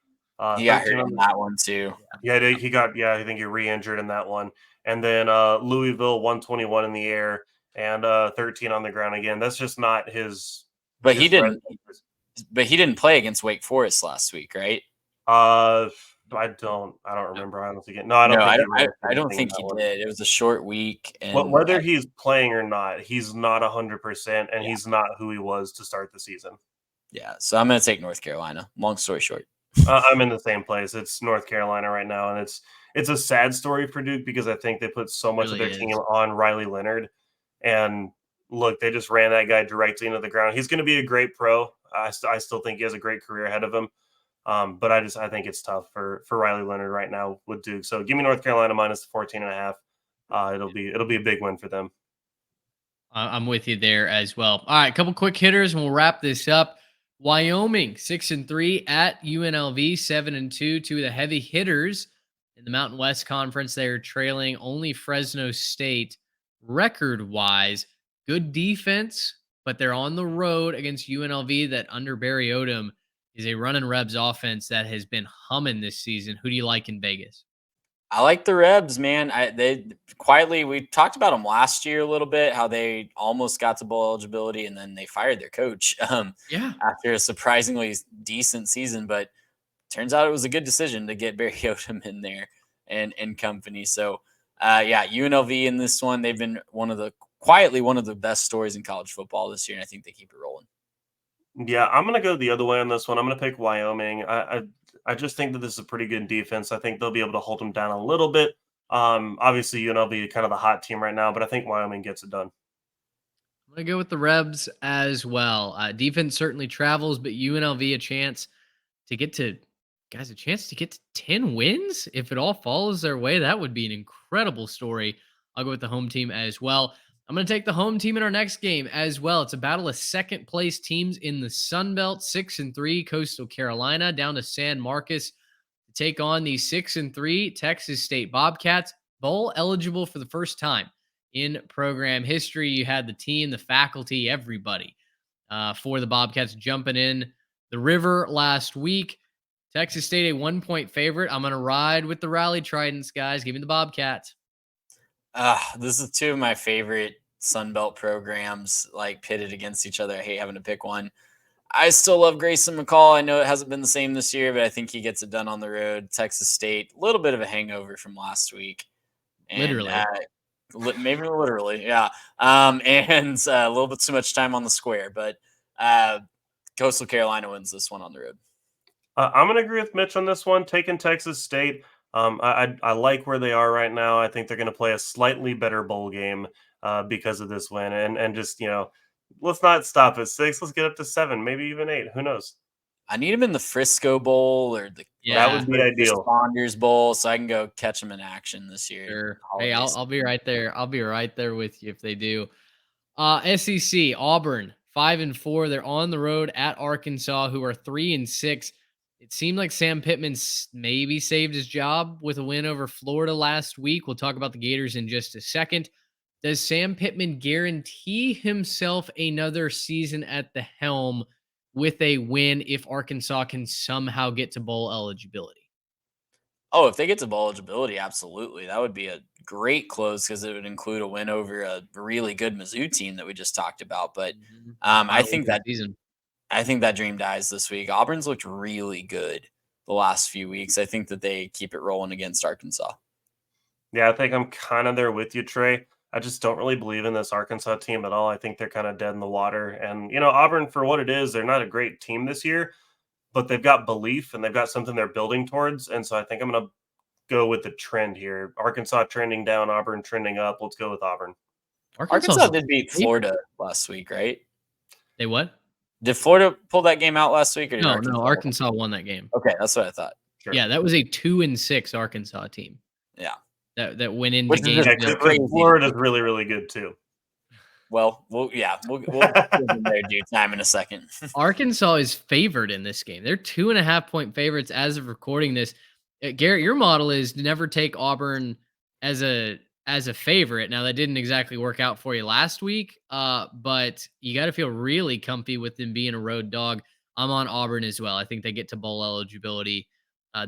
He got 13 hurt on in the that one too. yeah, he got I think he re-injured in that one. And then Louisville 121 in the air and 13 on the ground again. That's just not But he his didn't. resume. But he didn't play against Wake Forest last week, right? I don't remember honestly. No, I No, don't think I he don't. ran I don't anything in think that he one. did. It was a short week, But and whether he's playing or not, he's not 100%, and Yeah. he's not who he was to start the season. yeah. So I'm going to take North Carolina. Long story short. I'm in the same place. It's North Carolina right now, and it's a sad story for Duke because I think they put so much of Really their team is. on Riley Leonard, and look, they just ran that guy directly into the ground. He's going to be a great pro. I still think he has a great career ahead of him. But I think it's tough for Riley Leonard right now with Duke. So give me North Carolina minus 14.5. It'll be a big win for them. I'm with you there as well. All right, a couple quick hitters, and we'll wrap this up. Wyoming 6-3 at UNLV 7-2. Two of the heavy hitters in the Mountain West Conference. They are trailing only Fresno State record wise. Good defense, but they're on the road against UNLV. That under Barry Odom is a running Rebs offense that has been humming this season. Who do you like in Vegas? I like the Rebs, man. They quietly, we talked about them last year a little bit, how they almost got to bowl eligibility and then they fired their coach Yeah. after a surprisingly decent season. But turns out it was a good decision to get Barry Odom in there and company. So, yeah, UNLV in this one, they've been quietly one of the best stories in college football this year, and I think they keep it rolling. Yeah, I'm gonna go the other way on this one. I'm gonna pick Wyoming. I just think that this is a pretty good defense. I think they'll be able to hold them down a little bit. Obviously UNLV kind of the hot team right now, but I think Wyoming gets it done. I'm going to go with the Rebs as well. Defense certainly travels, but UNLV to get to, a chance to get to 10 wins. If it all follows their way, that would be an incredible story. I'll go with the home team as well. I'm going to take the home team in our next game as well. It's a battle of second place teams in the Sun Belt, 6-3 Coastal Carolina down to San Marcos to take on the 6-3 Texas State Bobcats, bowl eligible for the first time in program history. You had the team, the faculty, everybody for the Bobcats jumping in the river last week. Texas State, a 1-point favorite. I'm going to ride with the Rally Tridents, guys. Give me the Bobcats. This is two of my favorite Sun Belt programs, like pitted against each other. I hate having to pick one. I still love Grayson McCall. I know it hasn't been the same this year, but I think he gets it done on the road. Texas State, a little bit of a hangover from last week. And, Literally. Maybe literally, yeah. And a little bit too much time on the square, but Coastal Carolina wins this one on the road. I'm going to agree with Mitch on this one, taking Texas State. I like where they are right now. I think they're going to play a slightly better bowl game because of this win. And just, let's not stop at 6. Let's get up to 7, maybe even 8. Who knows? I need him in the Frisco Bowl or the That would be ideal. Saunders Bowl, so I can go catch him in action this year. Sure. Hey, I'll be right there. I'll be right there with you if they do. SEC, Auburn, 5-4. They're on the road at Arkansas, who are 3-6. It seemed like Sam Pittman maybe saved his job with a win over Florida last week. We'll talk about the Gators in just a second. Does Sam Pittman guarantee himself another season at the helm with a win if Arkansas can somehow get to bowl eligibility? Oh, if they get to bowl eligibility, absolutely. That would be a great close because it would include a win over a really good Mizzou team that we just talked about. But I think that dream dies this week. Auburn's looked really good the last few weeks. I think that they keep it rolling against Arkansas. Yeah, I think I'm kind of there with you, Trey. I just don't really believe in this Arkansas team at all. I think they're kind of dead in the water. And, Auburn, for what it is, they're not a great team this year, but they've got belief and they've got something they're building towards. And so I think I'm going to go with the trend here. Arkansas trending down, Auburn trending up. Let's go with Auburn. Arkansas did beat Florida last week, right? They what? Did Florida pull that game out last week? Or did Arkansas won that game. Okay, that's what I thought. Sure. Yeah, that was a 2-6 Arkansas team. Yeah. That went into games. Florida's really, really good too. Well, we'll give them their due time in a second. Arkansas is favored in this game. They're 2.5-point favorites as of recording this. Garrett, your model is to never take Auburn as a as a favorite. Now that didn't exactly work out for you last week, but you got to feel really comfy with them being a road dog. I'm on Auburn as well. I think they get to bowl eligibility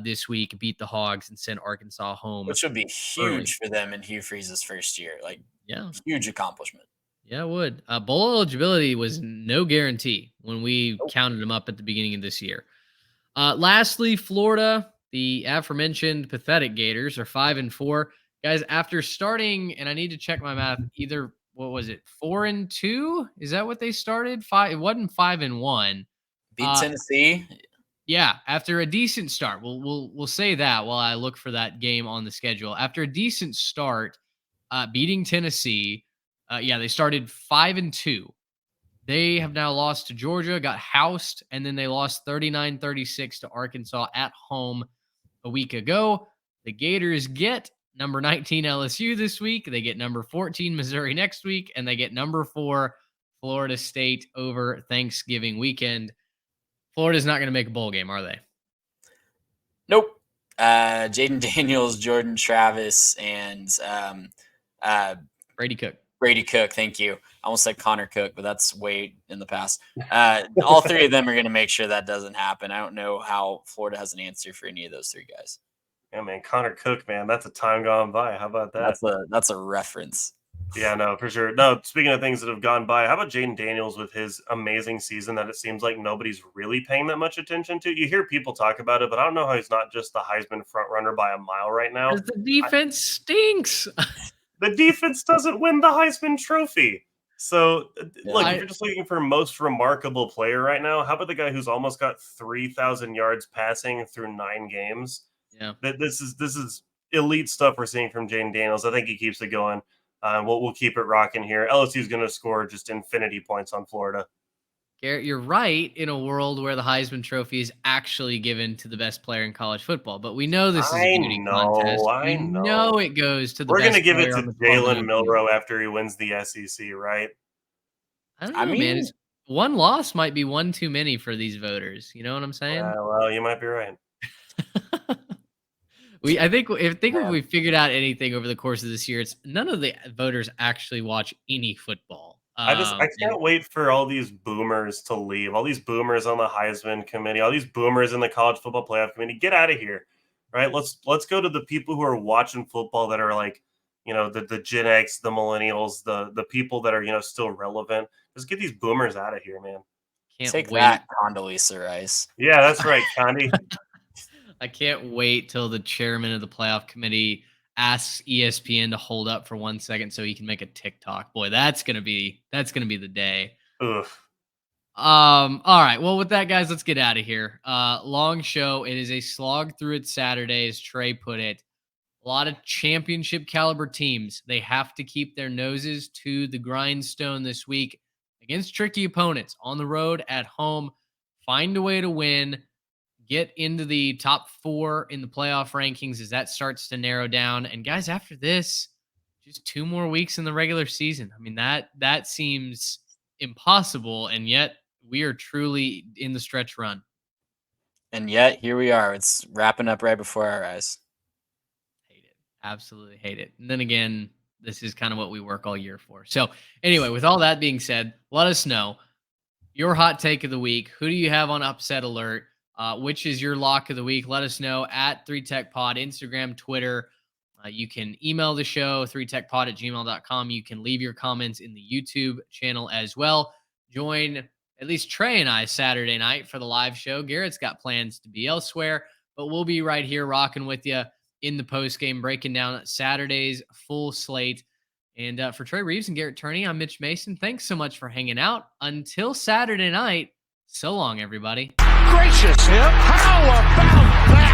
this week, beat the Hogs, and send Arkansas home Which would be early. huge for them in Hugh Freeze's first year. Like, Yeah, huge accomplishment. yeah, it would. Bowl eligibility was no guarantee when we Nope. counted them up at the beginning of this year. Lastly, Florida, the aforementioned pathetic Gators are 5-4. Guys, after starting, and I need to check my math, either what was it, 4-2? Is that what they started? It wasn't 5-1. Beat Uh, Tennessee. yeah, after a decent start. We'll say that while I look for that game on the schedule. After a decent start, beating Tennessee, yeah, they started 5-2. They have now lost to Georgia, got housed, and then they lost 39-36 to Arkansas at home a week ago. The Gators get number 19 LSU this week. They get number 14 Missouri next week, and they get number 4 Florida State over Thanksgiving weekend. Florida's not going to make a bowl game, are they? Nope. Jaden Daniels, Jordan Travis, and Brady Cook. Brady Cook. Thank you. I almost said Connor Cook, but that's way in the past. All three of them are going to make sure that doesn't happen. I don't know how Florida has an answer for any of those three guys. Yeah, man, Connor Cook, man, that's a time gone by. How about that? That's a reference. Yeah, no, for sure. No, speaking of things that have gone by, how about Jaden Daniels with his amazing season that it seems like nobody's really paying that much attention to? You hear people talk about it, but I don't know how he's not just the Heisman front runner by a mile right now. Because the defense stinks. The defense doesn't win the Heisman Trophy. So, look, if you're just looking for most remarkable player right now, how about the guy who's almost got 3,000 yards passing through 9 games? Yeah, This is elite stuff we're seeing from Jaden Daniels. I think he keeps it going. We'll keep it rocking here. LSU's going to score just infinity points on Florida. Garrett, you're right in a world where the Heisman Trophy is actually given to the best player in college football, but we know this is a beauty contest. I We know. know it goes to the We're best going to give it player to on the 12 Jalen team. Milroe after he wins the SEC, right? I don't know, I mean- man. One loss might be one too many for these voters. You know what I'm saying? Well, you might be right. I think if we figured out anything over the course of this year, it's none of the voters actually watch any football. I can't wait for all these boomers to leave. All these boomers on the Heisman committee, all these boomers in the college football playoff committee. Get out of here, right? Let's go to the people who are watching football that are like, the Gen X, the millennials, the people that are still relevant. Just get these boomers out of here, man. Can't Take wait. that, Condoleezza Rice. Yeah, that's right, Condi. I can't wait till the chairman of the playoff committee asks ESPN to hold up for 1 second so he can make a TikTok. Boy, that's gonna be the day. Ugh. All right. Well, with that, guys, let's get out of here. Long show. It is a slog through it Saturday, as Trey put it. A lot of championship caliber teams. They have to keep their noses to the grindstone this week against tricky opponents on the road, at home. Find a way to win. Get into the top 4 in the playoff rankings as that starts to narrow down. And guys, after this, just 2 more weeks in the regular season. I mean, that seems impossible, and yet we are truly in the stretch run. And yet here we are. It's wrapping up right before our eyes. Hate it. Absolutely hate it. And then again, this is kind of what we work all year for. So anyway, with all that being said, let us know your hot take of the week. Who do you have on upset alert? Which is your lock of the week? Let us know at 3TechPod, Instagram, Twitter. You can email the show, 3techpod@gmail.com. You can leave your comments in the YouTube channel as well. Join at least Trey and I Saturday night for the live show. Garrett's got plans to be elsewhere, but we'll be right here rocking with you in the post game, breaking down Saturday's full slate. And for Trey Reeves and Garrett Turney, I'm Mitch Mason. Thanks so much for hanging out. Until Saturday night, so long, everybody. Gracious him. How about that?